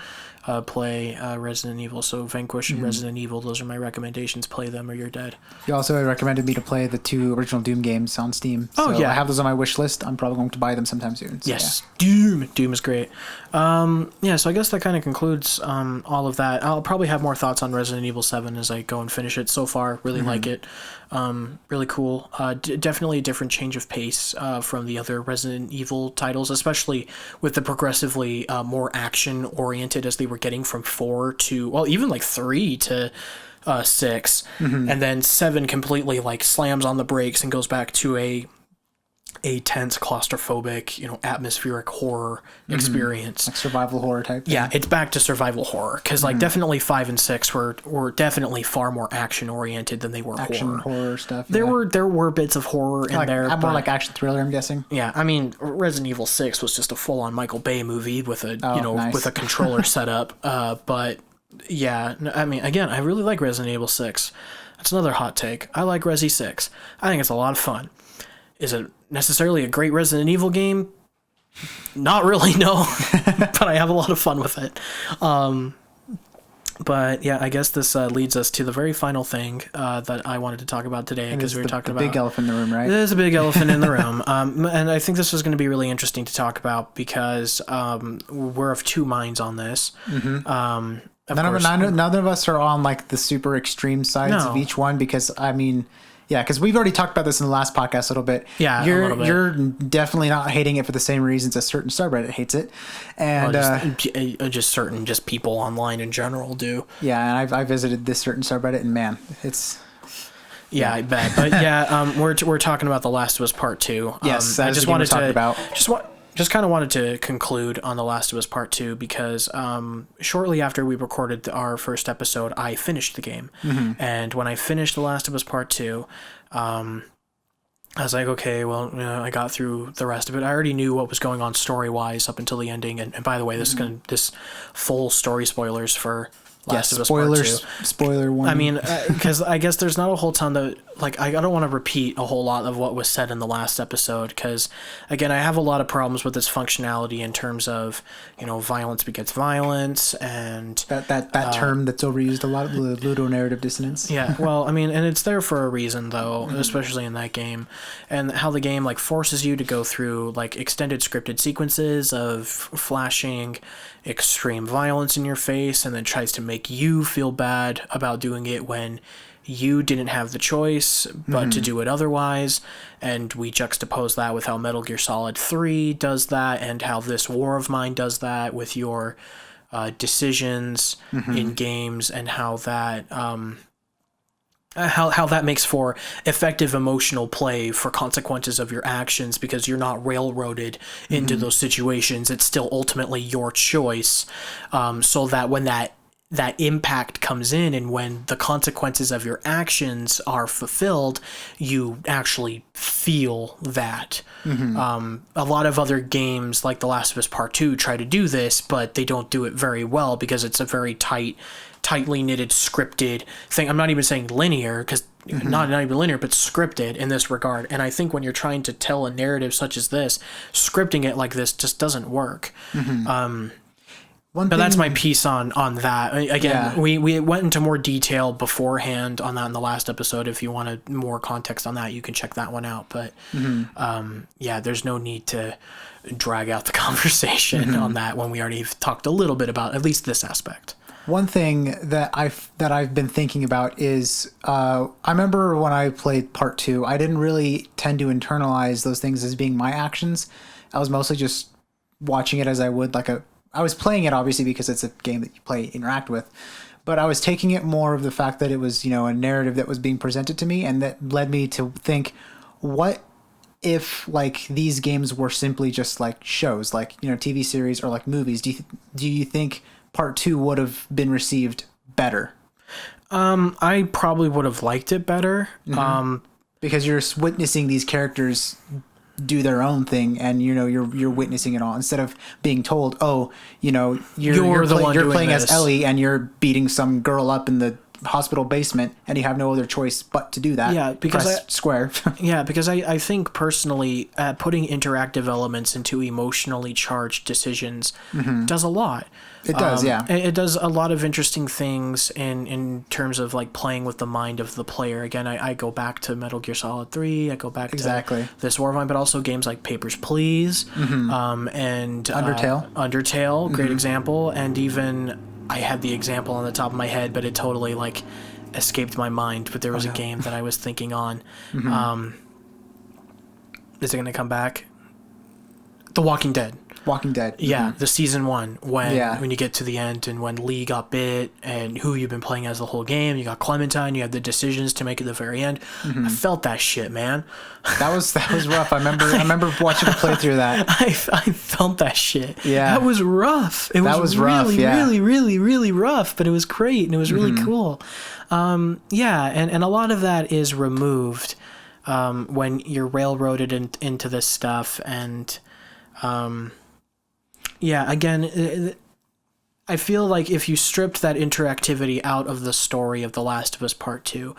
play Resident Evil. So Vanquish and Resident Evil, those are my recommendations. Play them or you're dead. You also recommended me to play the 2 original Doom games on Steam. Oh, so yeah. I have those on my wish list. I'm probably going to buy them sometime soon. So, yes, yeah. Doom is great. Yeah, so I guess that kind of concludes all of that. I'll probably have more thoughts on Resident Evil 7 as I go and finish it. So far, really like it. Really cool. Definitely a different change of pace from the other Resident Evil titles, especially with the progressively more action oriented as they were getting from 4 to, well, even like 3 to 6, and then 7 completely like slams on the brakes and goes back to a tense, claustrophobic, atmospheric horror experience. Like survival horror type thing. Yeah, it's back to survival horror. Because, like, definitely 5 and 6 were definitely far more action-oriented than they were horror stuff. There were bits of horror in there. More like action thriller, I'm guessing. Yeah, I mean, Resident Evil 6 was just a full-on Michael Bay movie with a, nice. with a controller setup. But, yeah, I mean, again, I really like Resident Evil 6. That's another hot take. I like Resi 6. I think it's a lot of fun. Is it necessarily a great Resident Evil game? Not really, no. But I have a lot of fun with it. But yeah, I guess this leads us to the very final thing that I wanted to talk about today, because we were talking about the big elephant in the room, right? There's a big elephant in the room, and I think this is going to be really interesting to talk about because we're of two minds on this. None of us are on like the super extreme sides of each one, because I mean, Yeah, because we've already talked about this in the last podcast a little bit. Yeah, you're a little bit. You're definitely not hating it for the same reasons a certain subreddit hates it, and just certain people online in general do. Yeah, and I visited this certain subreddit, and man, it's. Yeah, I bet. But yeah, we're talking about The Last of Us Part 2. Yes, I just wanted to about. Just kind of wanted to conclude on The Last of Us Part 2 because shortly after we recorded our first episode, I finished the game. Mm-hmm. And when I finished The Last of Us Part 2, I was like, okay, well, I got through the rest of it. I already knew what was going on story-wise up until the ending. And by the way, this full story spoilers for Last of Us Part 2. Spoiler one. I mean, because I guess there's not a whole ton that, like, I don't want to repeat a whole lot of what was said in the last episode, because, again, I have a lot of problems with its functionality in terms of, violence begets violence, and... That term that's overused a lot, ludonarrative dissonance. Yeah, well, I mean, and it's there for a reason, though, especially in that game, and how the game, like, forces you to go through, like, extended scripted sequences of flashing extreme violence in your face, and then tries to make you feel bad about doing it when you didn't have the choice but to do it otherwise. And we juxtapose that with how Metal Gear Solid 3 does that, and how this War of Mine does that with your decisions in games, and how that how that makes for effective emotional play for consequences of your actions, because you're not railroaded into those situations. It's still ultimately your choice, so that when that impact comes in, and when the consequences of your actions are fulfilled, you actually feel that. A lot of other games, like The Last of Us Part 2, try to do this, but they don't do it very well, because it's a very tightly knitted, scripted thing. I'm not even saying linear, because not even linear, but scripted in this regard. And I think when you're trying to tell a narrative such as this, scripting it like this just doesn't work. But that's my piece on that. Again, we went into more detail beforehand on that in the last episode. If you wanted more context on that, you can check that one out. But there's no need to drag out the conversation on that when we already talked a little bit about at least this aspect. One thing that I've been thinking about is I remember when I played Part 2, I didn't really tend to internalize those things as being my actions. I was mostly just watching it as I would I was playing it obviously because it's a game that you interact with, but I was taking it more of the fact that it was, a narrative that was being presented to me, and that led me to think, what if these games were simply just shows, TV series or movies? Do you think Part 2 would have been received better? I probably would have liked it better. Because you're witnessing these characters do their own thing, and you're witnessing it all, instead of being told, you're playing as Ellie, and you're beating some girl up in the hospital basement, and you have no other choice but to do that. Yeah, because square. Yeah, because I think personally, putting interactive elements into emotionally charged decisions does a lot. It does, yeah. It does a lot of interesting things in terms of playing with the mind of the player. Again, I go back to Metal Gear Solid 3. I go back to this War of Mine, but also games like Papers, Please, and Undertale, great example. And even I had the example on the top of my head, but it totally escaped my mind. But there was a game that I was thinking on. Is it going to come back? The Walking Dead. Yeah, the season 1 when you get to the end, and when Lee got bit, and who you've been playing as the whole game. You got Clementine. You have the decisions to make at the very end. I felt that shit, man. That was rough. I remember watching a playthrough of that. I felt that shit. Yeah, that was rough. It was really, really, really, really rough, but it was great, and it was really cool. And a lot of that is removed when you're railroaded into this stuff, and again, I feel like if you stripped that interactivity out of the story of The Last of Us Part 2,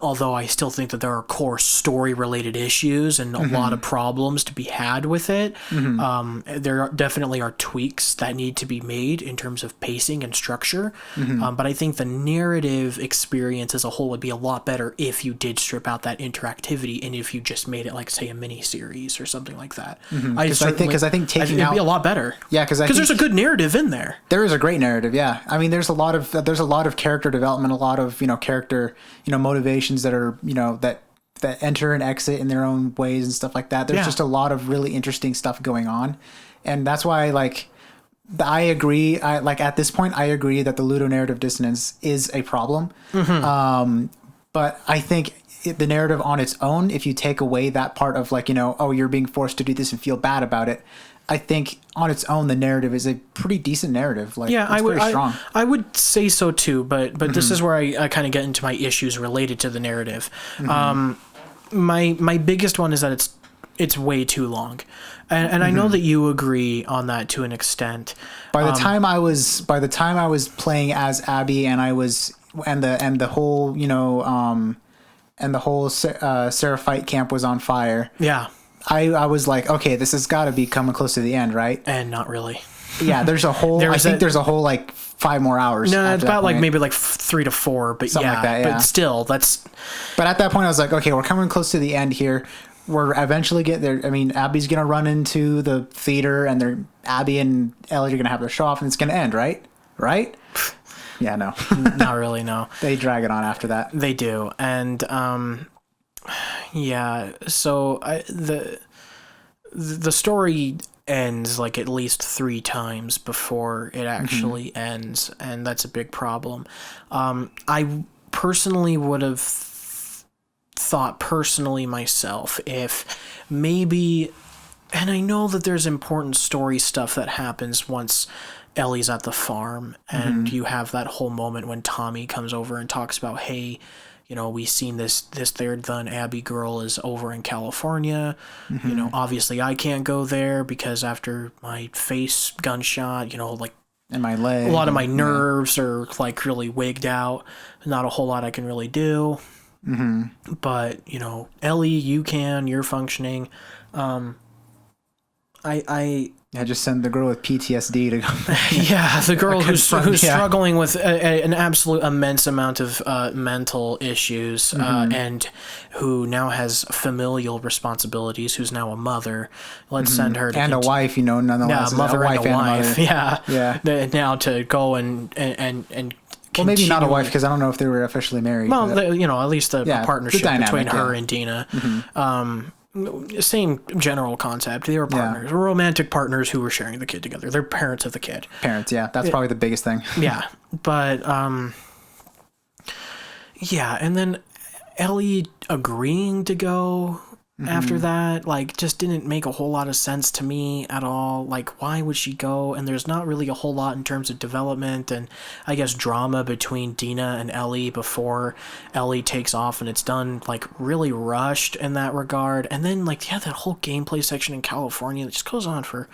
although I still think that there are core story-related issues and a lot of problems to be had with it, there definitely are tweaks that need to be made in terms of pacing and structure. But I think the narrative experience as a whole would be a lot better if you did strip out that interactivity, and if you just made it say a mini-series or something like that. Because I think taking it'd be a lot better. Yeah, because there's a good narrative in there. There is a great narrative. Yeah, I mean, there's a lot of character development, a lot of character motivations that are, that enter and exit in their own ways and stuff like that. There's just a lot of really interesting stuff going on. And that's why, like, I agree. At this point, I agree that the ludonarrative dissonance is a problem. But I think the narrative on its own, if you take away that part of, like, you're being forced to do this and feel bad about it, I think on its own, the narrative is a pretty decent narrative. Like, yeah, it's very strong. I would say so too, but this is where I kind of get into my issues related to the narrative. My biggest one is that it's way too long, and I know that you agree on that to an extent. By the time I was playing as Abby, and the whole Seraphite camp was on fire. Yeah. I was like, okay, this has got to be coming close to the end, right? And not really. Yeah, there's a whole. There's a whole like 5 more hours. No, it's about like maybe like 3 to 4, but something like that, yeah. But still, that's. But at that point, I was like, okay, we're coming close to the end here. We're eventually get there. I mean, Abby's gonna run into the theater, and Abby and Ellie are gonna have their show off, and it's gonna end, right? Right? Yeah, no, not really. No, they drag it on after that. They do, and yeah. So the story ends like at least 3 times before it actually ends, and that's a big problem. I personally would have thought myself if maybe, and I know that there's important story stuff that happens once Ellie's at the farm, and you have that whole moment when Tommy comes over and talks about, hey, we've seen this third Thun Abbey girl is over in California. Obviously I can't go there because after my face gunshot, like, and my leg, a lot of my nerves are like really wigged out. Not a whole lot I can really do. But Ellie, you're functioning. I just send the girl with PTSD to go. Yeah, the girl who's struggling with an absolute immense amount of mental issues, and who now has familial responsibilities, who's now a mother. Let's send her to a wife, nonetheless. Yeah, mother and a wife. Yeah. Now to go and well, maybe not a wife, because I don't know if they were officially married. Well, at least a partnership between her and Dina. Same general concept. They were partners, romantic partners who were sharing the kid together. They're parents of the kid. Parents, yeah, that's probably the biggest thing. Yeah, but yeah, and then Ellie agreeing to go after that, like, just didn't make a whole lot of sense to me at all. Like, why would she go? And there's not really a whole lot in terms of development and, I guess, drama between Dina and Ellie before Ellie takes off, and it's done, like, really rushed in that regard. And then, like, that whole gameplay section in California that just goes on for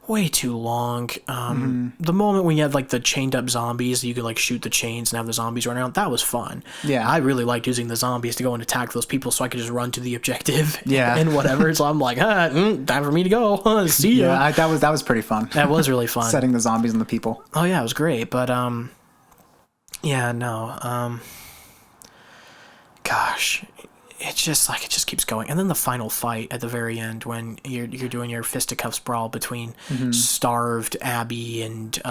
way too long. The moment when you had like the chained up zombies, you could like shoot the chains and have the zombies run around, that was fun. Yeah, I really liked using the zombies to go and attack those people so I could just run to the objective. Yeah, and whatever. So I'm like, time for me to go. See ya. Yeah, that was pretty fun. That was really fun. Setting the zombies and the people. Oh yeah, it was great. But yeah, no. Gosh. It just keeps going. And then the final fight at the very end when you're doing your fisticuffs brawl between starved Abby and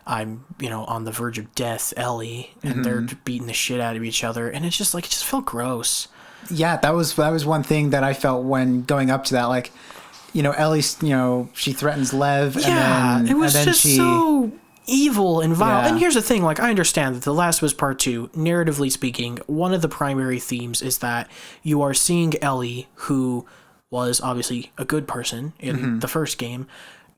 I'm on the verge of death Ellie, and they're beating the shit out of each other, and it just felt gross. Yeah, that was one thing that I felt when going up to that, like, Ellie, she threatens Lev, yeah, and then, it was and then just so evil and vile. Yeah. And here's the thing, like, I understand that The Last of Us Part 2, narratively speaking, one of the primary themes is that you are seeing Ellie, who was obviously a good person in the first game,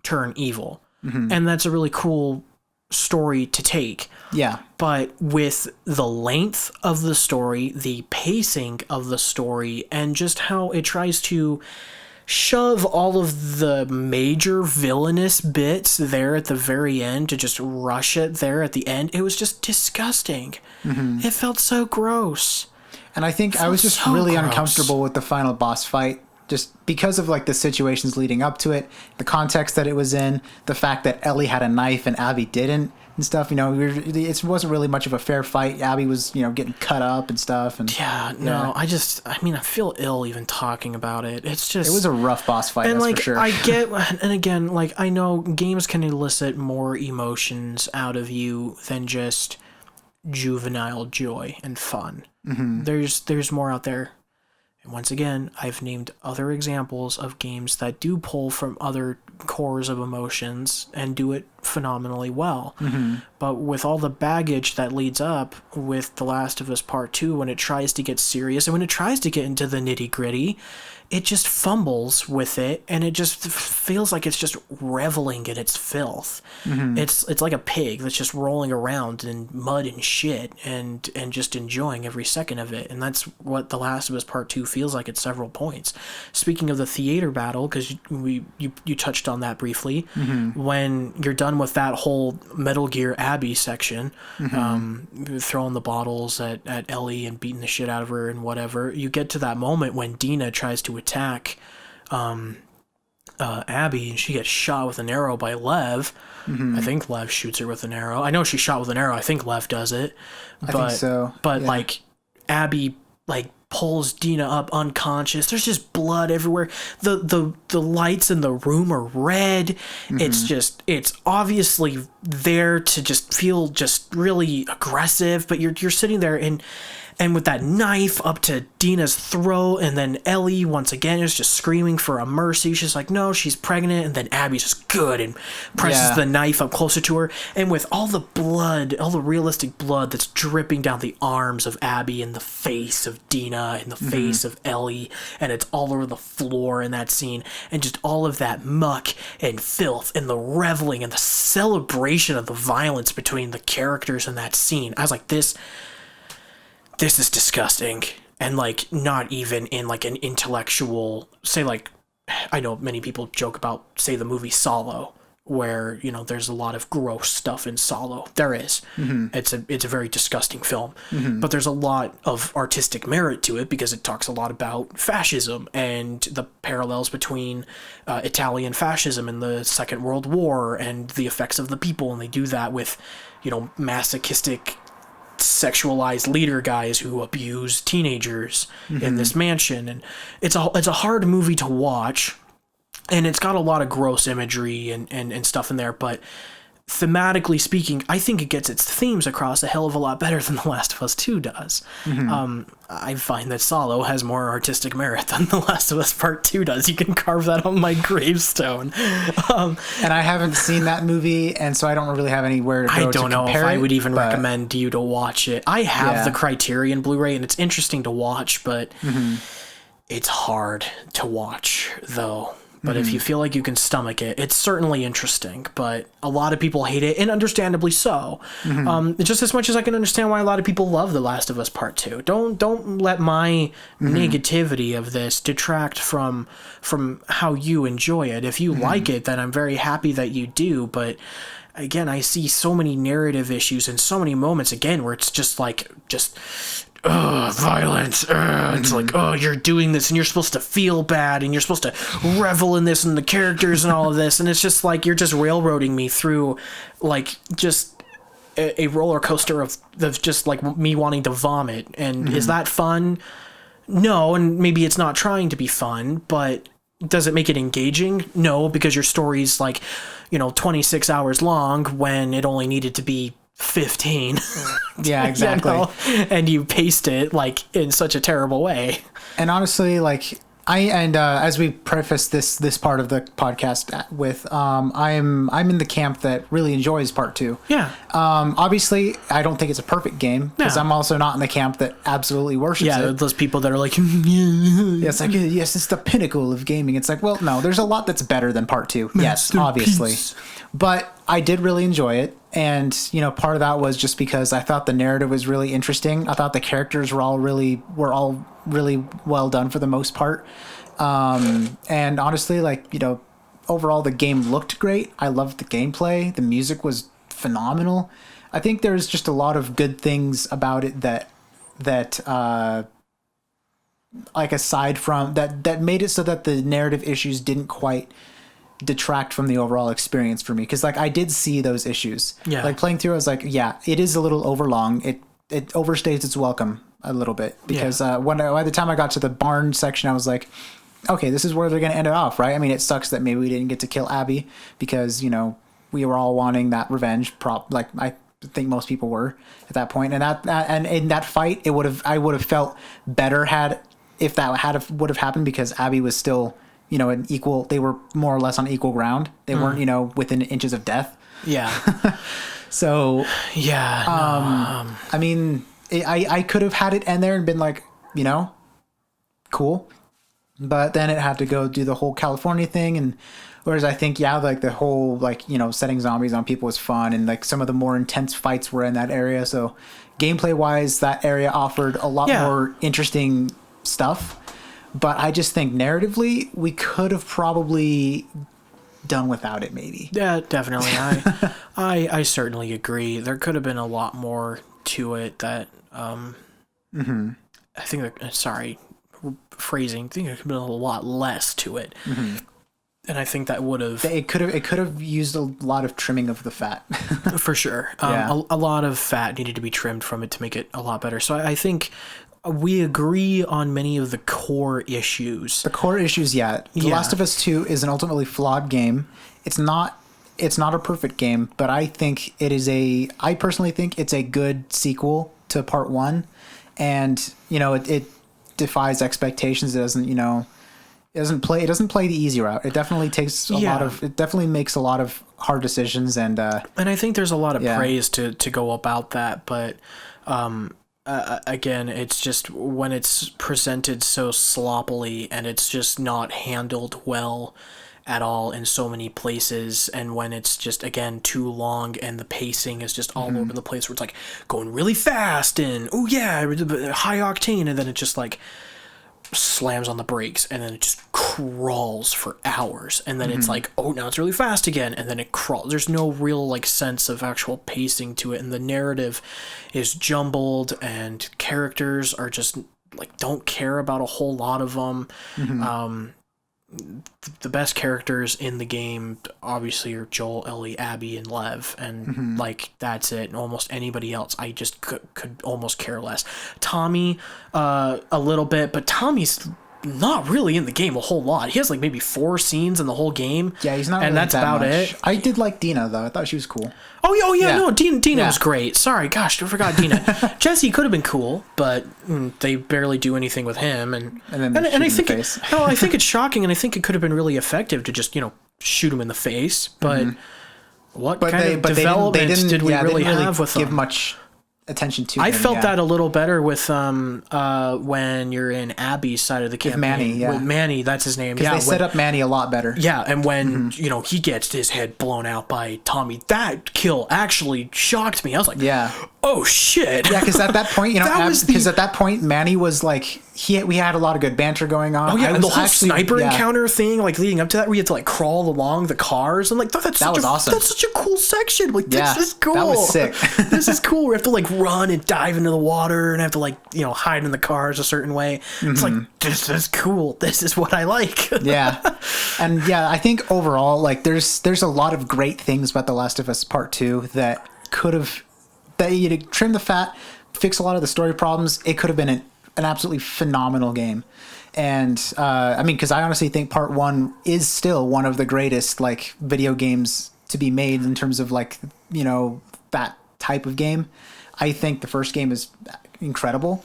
turn evil. And that's a really cool story to take. Yeah. But with the length of the story, the pacing of the story, and just how it tries to shove all of the major villainous bits there at the very end to just rush it there at the end, it was just disgusting. It felt so gross. And I think I was just really uncomfortable with the final boss fight, just because of like the situations leading up to it, the context that it was in, the fact that Ellie had a knife and Abby didn't and stuff. It wasn't really much of a fair fight. Abby was, getting cut up and stuff. And no, I feel ill even talking about it. It's just, it was a rough boss fight, and that's like, for sure. I get, and again, like, I know games can elicit more emotions out of you than just juvenile joy and fun. There's more out there. And once again, I've named other examples of games that do pull from other cores of emotions and do it phenomenally well. But with all the baggage that leads up with The Last of Us Part 2, when it tries to get serious and when it tries to get into the nitty-gritty, it just fumbles with it, and it just feels like it's just reveling in its filth. It's like a pig that's just rolling around in mud and shit and just enjoying every second of it. And that's what The Last of Us Part 2 feels like at several points. Speaking of the theater battle, because you touched on that briefly, when you're done with that whole Metal Gear Abby section, throwing the bottles at Ellie and beating the shit out of her and whatever, you get to that moment when Dina tries to attack Abby, and she gets shot with an arrow by Lev. I think Lev shoots her with an arrow. I know she's shot with an arrow. I think Lev does it. I think so. But like Abby pulls Dina up unconscious. There's just blood everywhere. The lights in the room are red. It's obviously there to just feel just really aggressive, but you're sitting there and with that knife up to Dina's throat, and then Ellie once again is just screaming for a mercy. She's like, no, she's pregnant, and then Abby's just good and presses the knife up closer to her, and with all the blood, all the realistic blood that's dripping down the arms of Abby and the face of Dina and the face of Ellie, and it's all over the floor in that scene, and just all of that muck and filth and the reveling and the celebration of the violence between the characters in that scene. I was like, this is disgusting. And like, not even in like an intellectual, say, like, I know many people joke about, say, the movie Solo, where, you know, there's a lot of gross stuff in Solo. There is. It's a very disgusting film, but there's a lot of artistic merit to it because it talks a lot about fascism and the parallels between Italian fascism and the Second World War and the effects of the people. And they do that with, you know, masochistic, sexualized leader guys who abuse teenagers in this mansion. And it's a hard movie to watch, and it's got a lot of gross imagery and stuff in there, but thematically speaking, I think it gets its themes across a hell of a lot better than The Last of Us 2 does. I find that Solo has more artistic merit than The Last of Us Part 2 does. You can carve that on my gravestone. And I haven't seen that movie, and so I don't really have anywhere to go. I don't know if I would even recommend you to watch it. I have the Criterion Blu-ray, and it's interesting to watch, but it's hard to watch, though. But if you feel like you can stomach it, it's certainly interesting. But a lot of people hate it, and understandably so. Just as much as I can understand why a lot of people love The Last of Us Part 2. Don't let my negativity of this detract from how you enjoy it. If you like it, then I'm very happy that you do. But again, I see so many narrative issues and so many moments, again, where it's just like, violence. It's like, you're doing this and you're supposed to feel bad and you're supposed to revel in this and the characters and all of this. And it's just like, you're just railroading me through like just a roller coaster of just like me wanting to vomit. And is that fun? No. And maybe it's not trying to be fun, but does it make it engaging? No, because your story's like, 26 hours long when it only needed to be 15. Yeah, exactly. And you paced it like in such a terrible way. And honestly, like as we preface this part of the podcast with, I'm in the camp that really enjoys Part 2. Yeah. Obviously, I don't think it's a perfect game because I'm also not in the camp that absolutely worships it. Those people that are like, it's like, yes, it's the pinnacle of gaming. It's like, well, no, there's a lot that's better than Part 2. Yes, obviously. But I did really enjoy it. And, part of that was just because I thought the narrative was really interesting. I thought the characters were all really well done for the most part. And honestly, overall the game looked great. I loved the gameplay. The music was phenomenal. I think there's just a lot of good things about it that aside from that made it so that the narrative issues didn't quite detract from the overall experience for me, because I did see those issues. Playing through, I was like, it is a little overlong. It overstays its welcome a little bit, because by the time I got to the barn section, I was like, okay, this is where they're going to end it off, right? I mean, it sucks that maybe we didn't get to kill Abby because we were all wanting that revenge. think most people were at that point. And and in that fight, I would have felt better if that would have happened, because Abby was still, an equal. They were more or less on equal ground. They weren't, within inches of death. Yeah. So yeah. I mean, I could have had it end there and been like, cool, but then it had to go do the whole California thing. And whereas I think, like the whole, like, setting zombies on people was fun, and like some of the more intense fights were in that area. So gameplay wise, that area offered a lot more interesting stuff. But I just think narratively, we could have probably done without it, maybe. Yeah, definitely. I certainly agree. There could have been a lot more to it that, I think, phrasing, I think there could have been a lot less to it. And I think that would have... It could have used a lot of trimming of the fat. For sure. A lot of fat needed to be trimmed from it to make it a lot better. So I think we agree on many of the core issues. The core issues, The Last of Us 2 is an ultimately flawed game. It's not a perfect game, but I think I personally think it's a good sequel to Part 1. And, it defies expectations. It doesn't, it doesn't play the easy route. It definitely takes it definitely makes a lot of hard decisions. And I think there's a lot of praise to go about that, but again, it's just when it's presented so sloppily and it's just not handled well at all in so many places, and when it's just, again, too long and the pacing is just all over the place, where it's like going really fast and high octane, and then it just like slams on the brakes, and then it just crawls for hours, and then it's like, oh, now it's really fast again, and then it crawls. There's no real like sense of actual pacing to it, and the narrative is jumbled, and characters are just like, don't care about a whole lot of them. The best characters in the game obviously are Joel, Ellie, Abby, and Lev, and like that's it. And almost anybody else, I just could almost care less. Tommy, a little bit, but Tommy's not really in the game a whole lot. He has like maybe 4 scenes in the whole game. Yeah, he's not, and really that's that about much. it. I did like Dina though. I thought she was cool. Oh yeah, no, Dina was great. Sorry, gosh, I forgot Dina. Jesse could have been cool, but they barely do anything with him, and I think I think it's shocking, and I think it could have been really effective to just shoot him in the face. But what kind of development did we really have with give him? Much attention to I him, felt that a little better with when you're in Abby's side of the campaign. With Manny, that's his name. Yeah, they set up Manny a lot better. Yeah, and when he gets his head blown out by Tommy, that kill actually shocked me. I was like, oh shit. Yeah, because at that point, at that point, Manny was like, we had a lot of good banter going on. Oh yeah, and the whole sniper encounter thing, like leading up to that, where you had to like crawl along the cars, and like that was awesome. That's such a cool section. Like this is cool. That was sick. This is cool. We have to like run and dive into the water, and have to like hide in the cars a certain way. It's like, this is cool. This is what I like. And I think overall, like there's a lot of great things about The Last of Us Part 2 that you trim the fat, fix a lot of the story problems. It could have been an absolutely phenomenal game. And I mean, because I honestly think Part 1 is still one of the greatest like video games to be made in terms of like that type of game. I think the first game is incredible.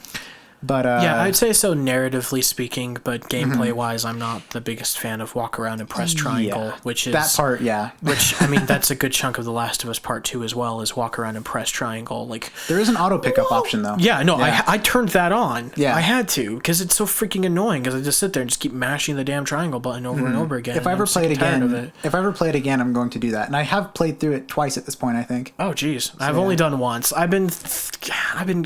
But I'd say so narratively speaking, but gameplay wise, I'm not the biggest fan of walk around and press triangle, which is that part. Which I mean, that's a good chunk of The Last of Us Part 2 as well, is walk around and press triangle. Like there is an auto pickup option though. Yeah, no, I turned that on. Yeah, I had to, because it's so freaking annoying. Because I just sit there and just keep mashing the damn triangle button over and over again. If I ever play it again, I'm going to do that. And I have played through it twice at this point, I think. Oh geez, so, I've only done once. I've been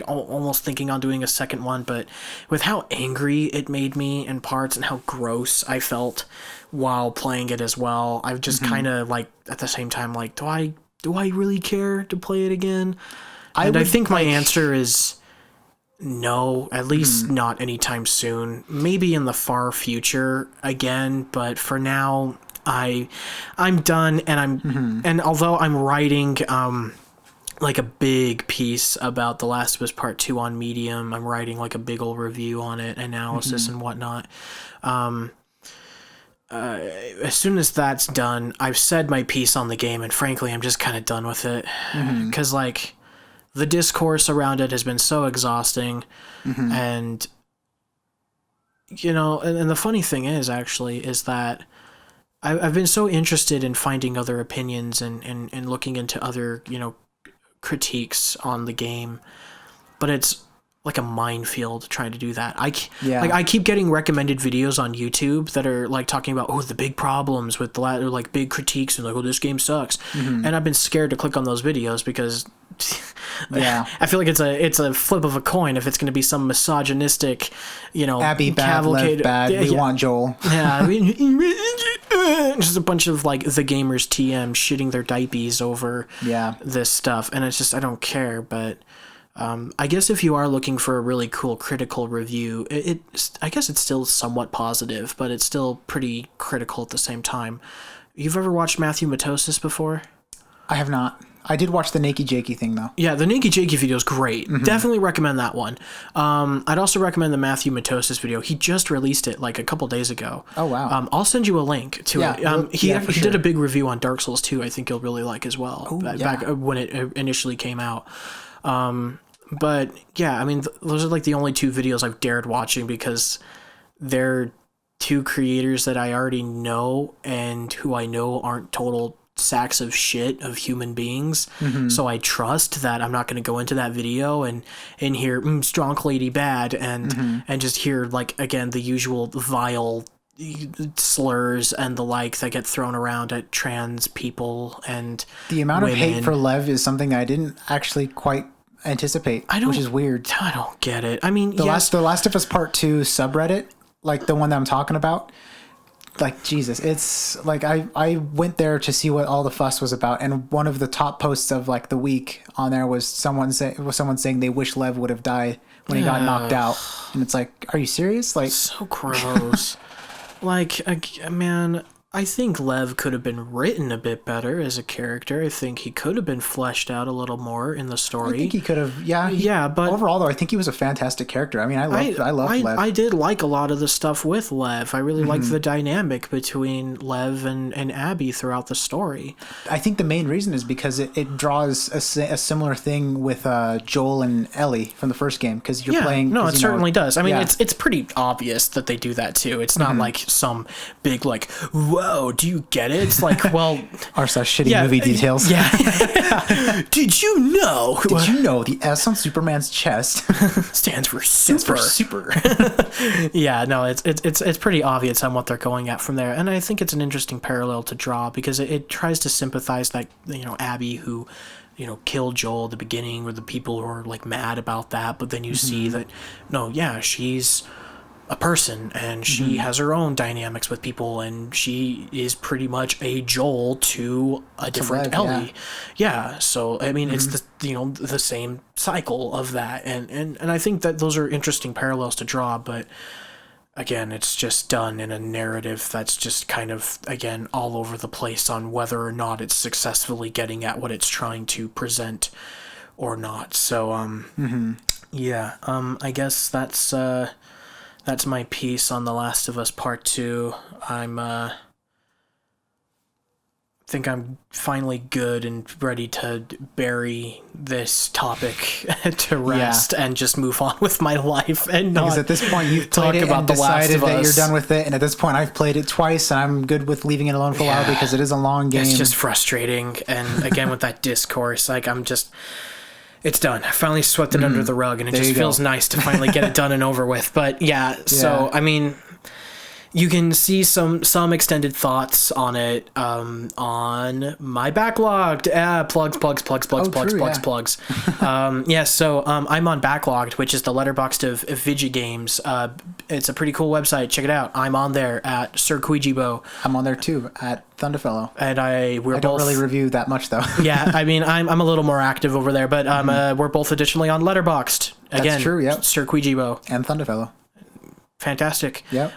almost thinking on doing a second one, but with how angry it made me in parts and how gross I felt while playing it as well, I've just kind of like at the same time like, do I really care to play it again? I think my answer is no, at least not anytime soon. Maybe in the far future again, but for now I'm done, and and although I'm writing like a big piece about The Last of Us Part 2 on Medium, I'm writing like a big old review on it, analysis and whatnot. As soon as that's done, I've said my piece on the game, and frankly, I'm just kind of done with it. Because like, the discourse around it has been so exhausting. And, you know, and the funny thing is that I've been so interested in finding other opinions and looking into other, you know, critiques on the game, but it's like a minefield trying to do that. Like I keep getting recommended videos on YouTube that are like talking about the big problems with the like big critiques and like this game sucks, and I've been scared to click on those videos because I feel like it's a flip of a coin if it's going to be some misogynistic, you know, Abby bad, Lev bad, we want Joel. Just a bunch of like the gamers TM shitting their diapies over this stuff, and it's just I don't care. But I guess if you are looking for a really cool critical review, I guess it's still somewhat positive, but it's still pretty critical at the same time. You've ever watched Matthew Matosis before? I have not. I did watch the Nakey Jakey thing, though. Yeah, the Nakey Jakey video is great. Definitely recommend that one. I'd also recommend the Matthew Matosis video. He just released it like a couple days ago. Oh, wow. I'll send you a link to it. He did a big review on Dark Souls 2 I think you'll really like as well, back when it initially came out. But, yeah, I mean, those are like the only two videos I've dared watching because they're two creators that I already know and who I know aren't total sacks of shit of human beings, so I trust that I'm not going to go into that video and hear strong lady bad and just hear like again the usual vile slurs and the like that get thrown around at trans people. And the amount of hate for Lev is something I didn't actually quite anticipate, which is weird. I don't get it. I mean, the Last of Us Part 2 subreddit, like the one that I'm talking about, like Jesus, it's like I went there to see what all the fuss was about, and one of the top posts of like the week on there was someone saying they wish Lev would have died when he got knocked out, and it's like, are you serious? Like, so gross. Like, man, I think Lev could have been written a bit better as a character. I think he could have been fleshed out a little more in the story. I think he could have, but overall, though, I think he was a fantastic character. I mean, I love Lev. I did like a lot of the stuff with Lev. I really liked the dynamic between Lev and Abby throughout the story. I think the main reason is because it draws a similar thing with Joel and Ellie from the first game, because you're playing. No, it certainly does. I mean, it's pretty obvious that they do that too. It's not like some big like, whoa, do you get it? It's like, well, our shitty movie details. Yeah. Did you know? Did you know the S on Superman's chest stands for super? Yeah, no, it's pretty obvious on what they're going at from there, and I think it's an interesting parallel to draw because it tries to sympathize that, you know, Abby who, you know, killed Joel at the beginning, or the people who are like mad about that, but then you see that she's a person and she has her own dynamics with people, and she is pretty much a Joel to a different Ellie. Yeah, so I mean, it's the same cycle of that, and I think that those are interesting parallels to draw, but again, it's just done in a narrative that's just kind of, again, all over the place on whether or not it's successfully getting at what it's trying to present or not. So I guess that's my piece on The Last of Us Part 2. I think I'm finally good and ready to bury this topic to rest and just move on with my life and not because at this point you've played it and decided that you're done with it, and at this point I've played it twice and I'm good with leaving it alone for a while because it is a long game. It's just frustrating, and again with that discourse, like it's done. I finally swept it under the rug, and it just feels nice to finally get it done and over with. But so I mean, you can see some extended thoughts on it on my Backlogged. Plugs. So I'm on Backlogged, which is the letterboxd of Vigi games. It's a pretty cool website. Check it out. I'm on there at sirkwyjibo. I'm on there too at thundafellow. And I don't really review that much though. Yeah, I mean, I'm a little more active over there, but we're both additionally on Letterboxd. Again, that's true. Yep. sirkwyjibo and thundafellow. Fantastic. Yep.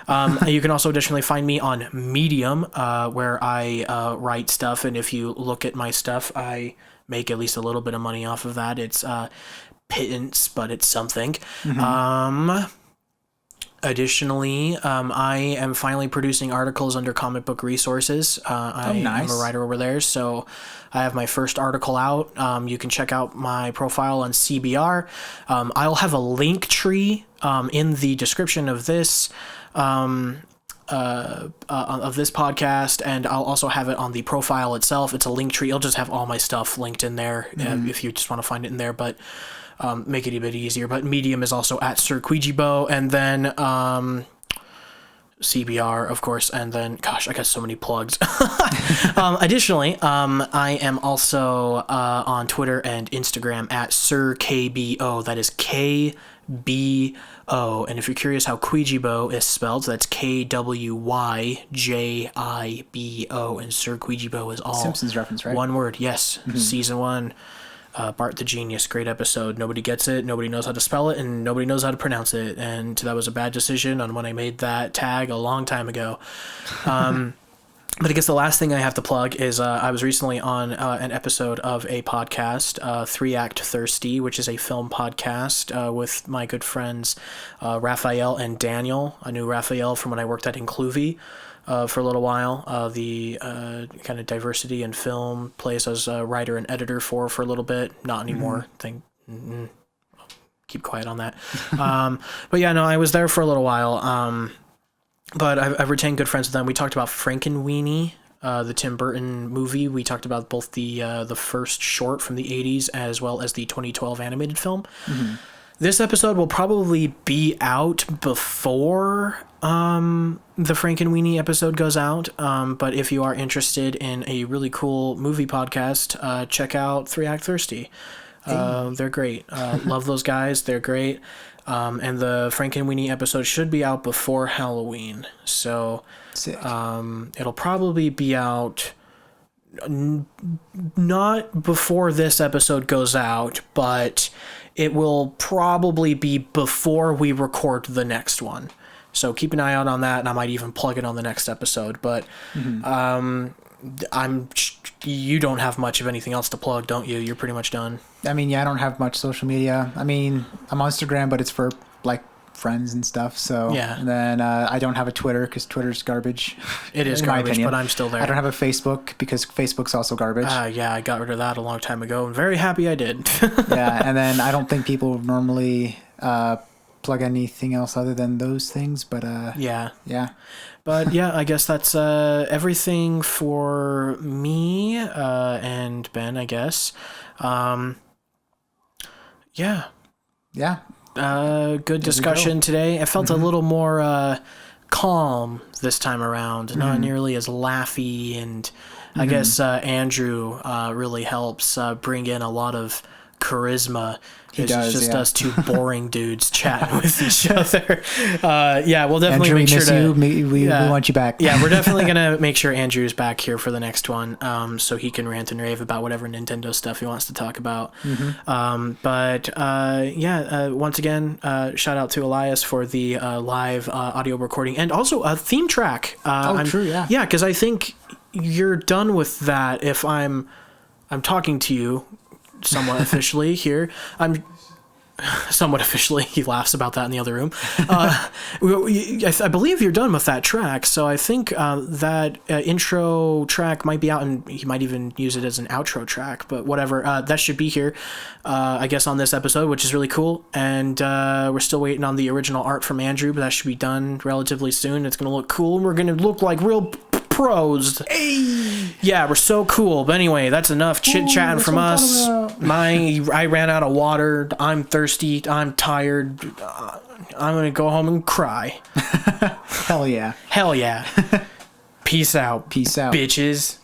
You can also additionally find me on Medium, where I write stuff, and if you look at my stuff, I make at least a little bit of money off of that. It's pittance, but it's something. Additionally, I am finally producing articles under Comic Book Resources. I am a writer over there, so I have my first article out. You can check out my profile on CBR. I'll have a link tree in the description of this podcast, and I'll also have it on the profile itself. It's a link tree. I'll just have all my stuff linked in there if you just want to find it in there, but make it a bit easier. But Medium is also at sirkwyjibo, and then CBR, of course, and then, gosh, I got so many plugs. Additionally, I am also on Twitter and Instagram at sirkwyjibo. That is KBO. And if you're curious how Kwyjibo is spelled, that's KWYJIBO, and sirkwyjibo is all Simpsons reference, right? one word. Yes, Season 1. Bart the Genius, great episode. Nobody gets it, nobody knows how to spell it, and nobody knows how to pronounce it, and that was a bad decision on when I made that tag a long time ago. But I guess the last thing I have to plug is I was recently on an episode of a podcast, 3 Act Thirsty, which is a film podcast with my good friends Raphael and Daniel. I knew Raphael from when I worked at Incluvie for a little while. The kind of diversity in film place I was a writer and editor for a little bit. Not anymore. Keep quiet on that. But yeah, no, I was there for a little while. But I've retained good friends with them. We talked about Frankenweenie, the Tim Burton movie. We talked about both the first short from the 80s as well as the 2012 animated film. This episode will probably be out before the Frankenweenie episode goes out. But if you are interested in a really cool movie podcast, check out 3 Act Thirsty. They're great. Love those guys. They're great. And the Frankenweenie episode should be out before Halloween. So it'll probably be out not before this episode goes out, but it will probably be before we record the next one. So keep an eye out on that, and I might even plug it on the next episode. But you don't have much of anything else to plug, don't you? You're pretty much done. I mean, yeah, I don't have much social media. I mean, I'm on Instagram, but it's for like friends and stuff. So yeah. And then I don't have a Twitter because Twitter's garbage. It is garbage, but I'm still there. I don't have a Facebook because Facebook's also garbage. Yeah, I got rid of that a long time ago. I'm very happy I did. Yeah, and then I don't think people normally plug anything else other than those things, but yeah. But yeah, I guess that's everything for me and Ben, I guess. Yeah. Good discussion today. I felt a little more calm this time around, not nearly as laughy, and I guess Andrew really helps bring in a lot of charisma. It's just us two boring dudes chatting with each other. Yeah, we'll definitely Andrew, make sure to... We want you back. Yeah, we're definitely going to make sure Andrew's back here for the next one, so he can rant and rave about whatever Nintendo stuff he wants to talk about. Once again, shout out to Elias for the live audio recording, and also a theme track. True, yeah. Yeah, because I think you're done with that if I'm talking to you somewhat officially here. I'm somewhat officially. He laughs about that in the other room. I believe you're done with that track, so I think that intro track might be out, and he might even use it as an outro track, but whatever. That should be here, I guess, on this episode, which is really cool. And we're still waiting on the original art from Andrew, but that should be done relatively soon. It's going to look cool, and we're going to look like real pros. Hey! Yeah, we're so cool. But anyway, that's enough chit-chatting from us. I ran out of water. I'm thirsty. I'm tired. I'm going to go home and cry. Hell yeah. Peace out. Peace out. Bitches.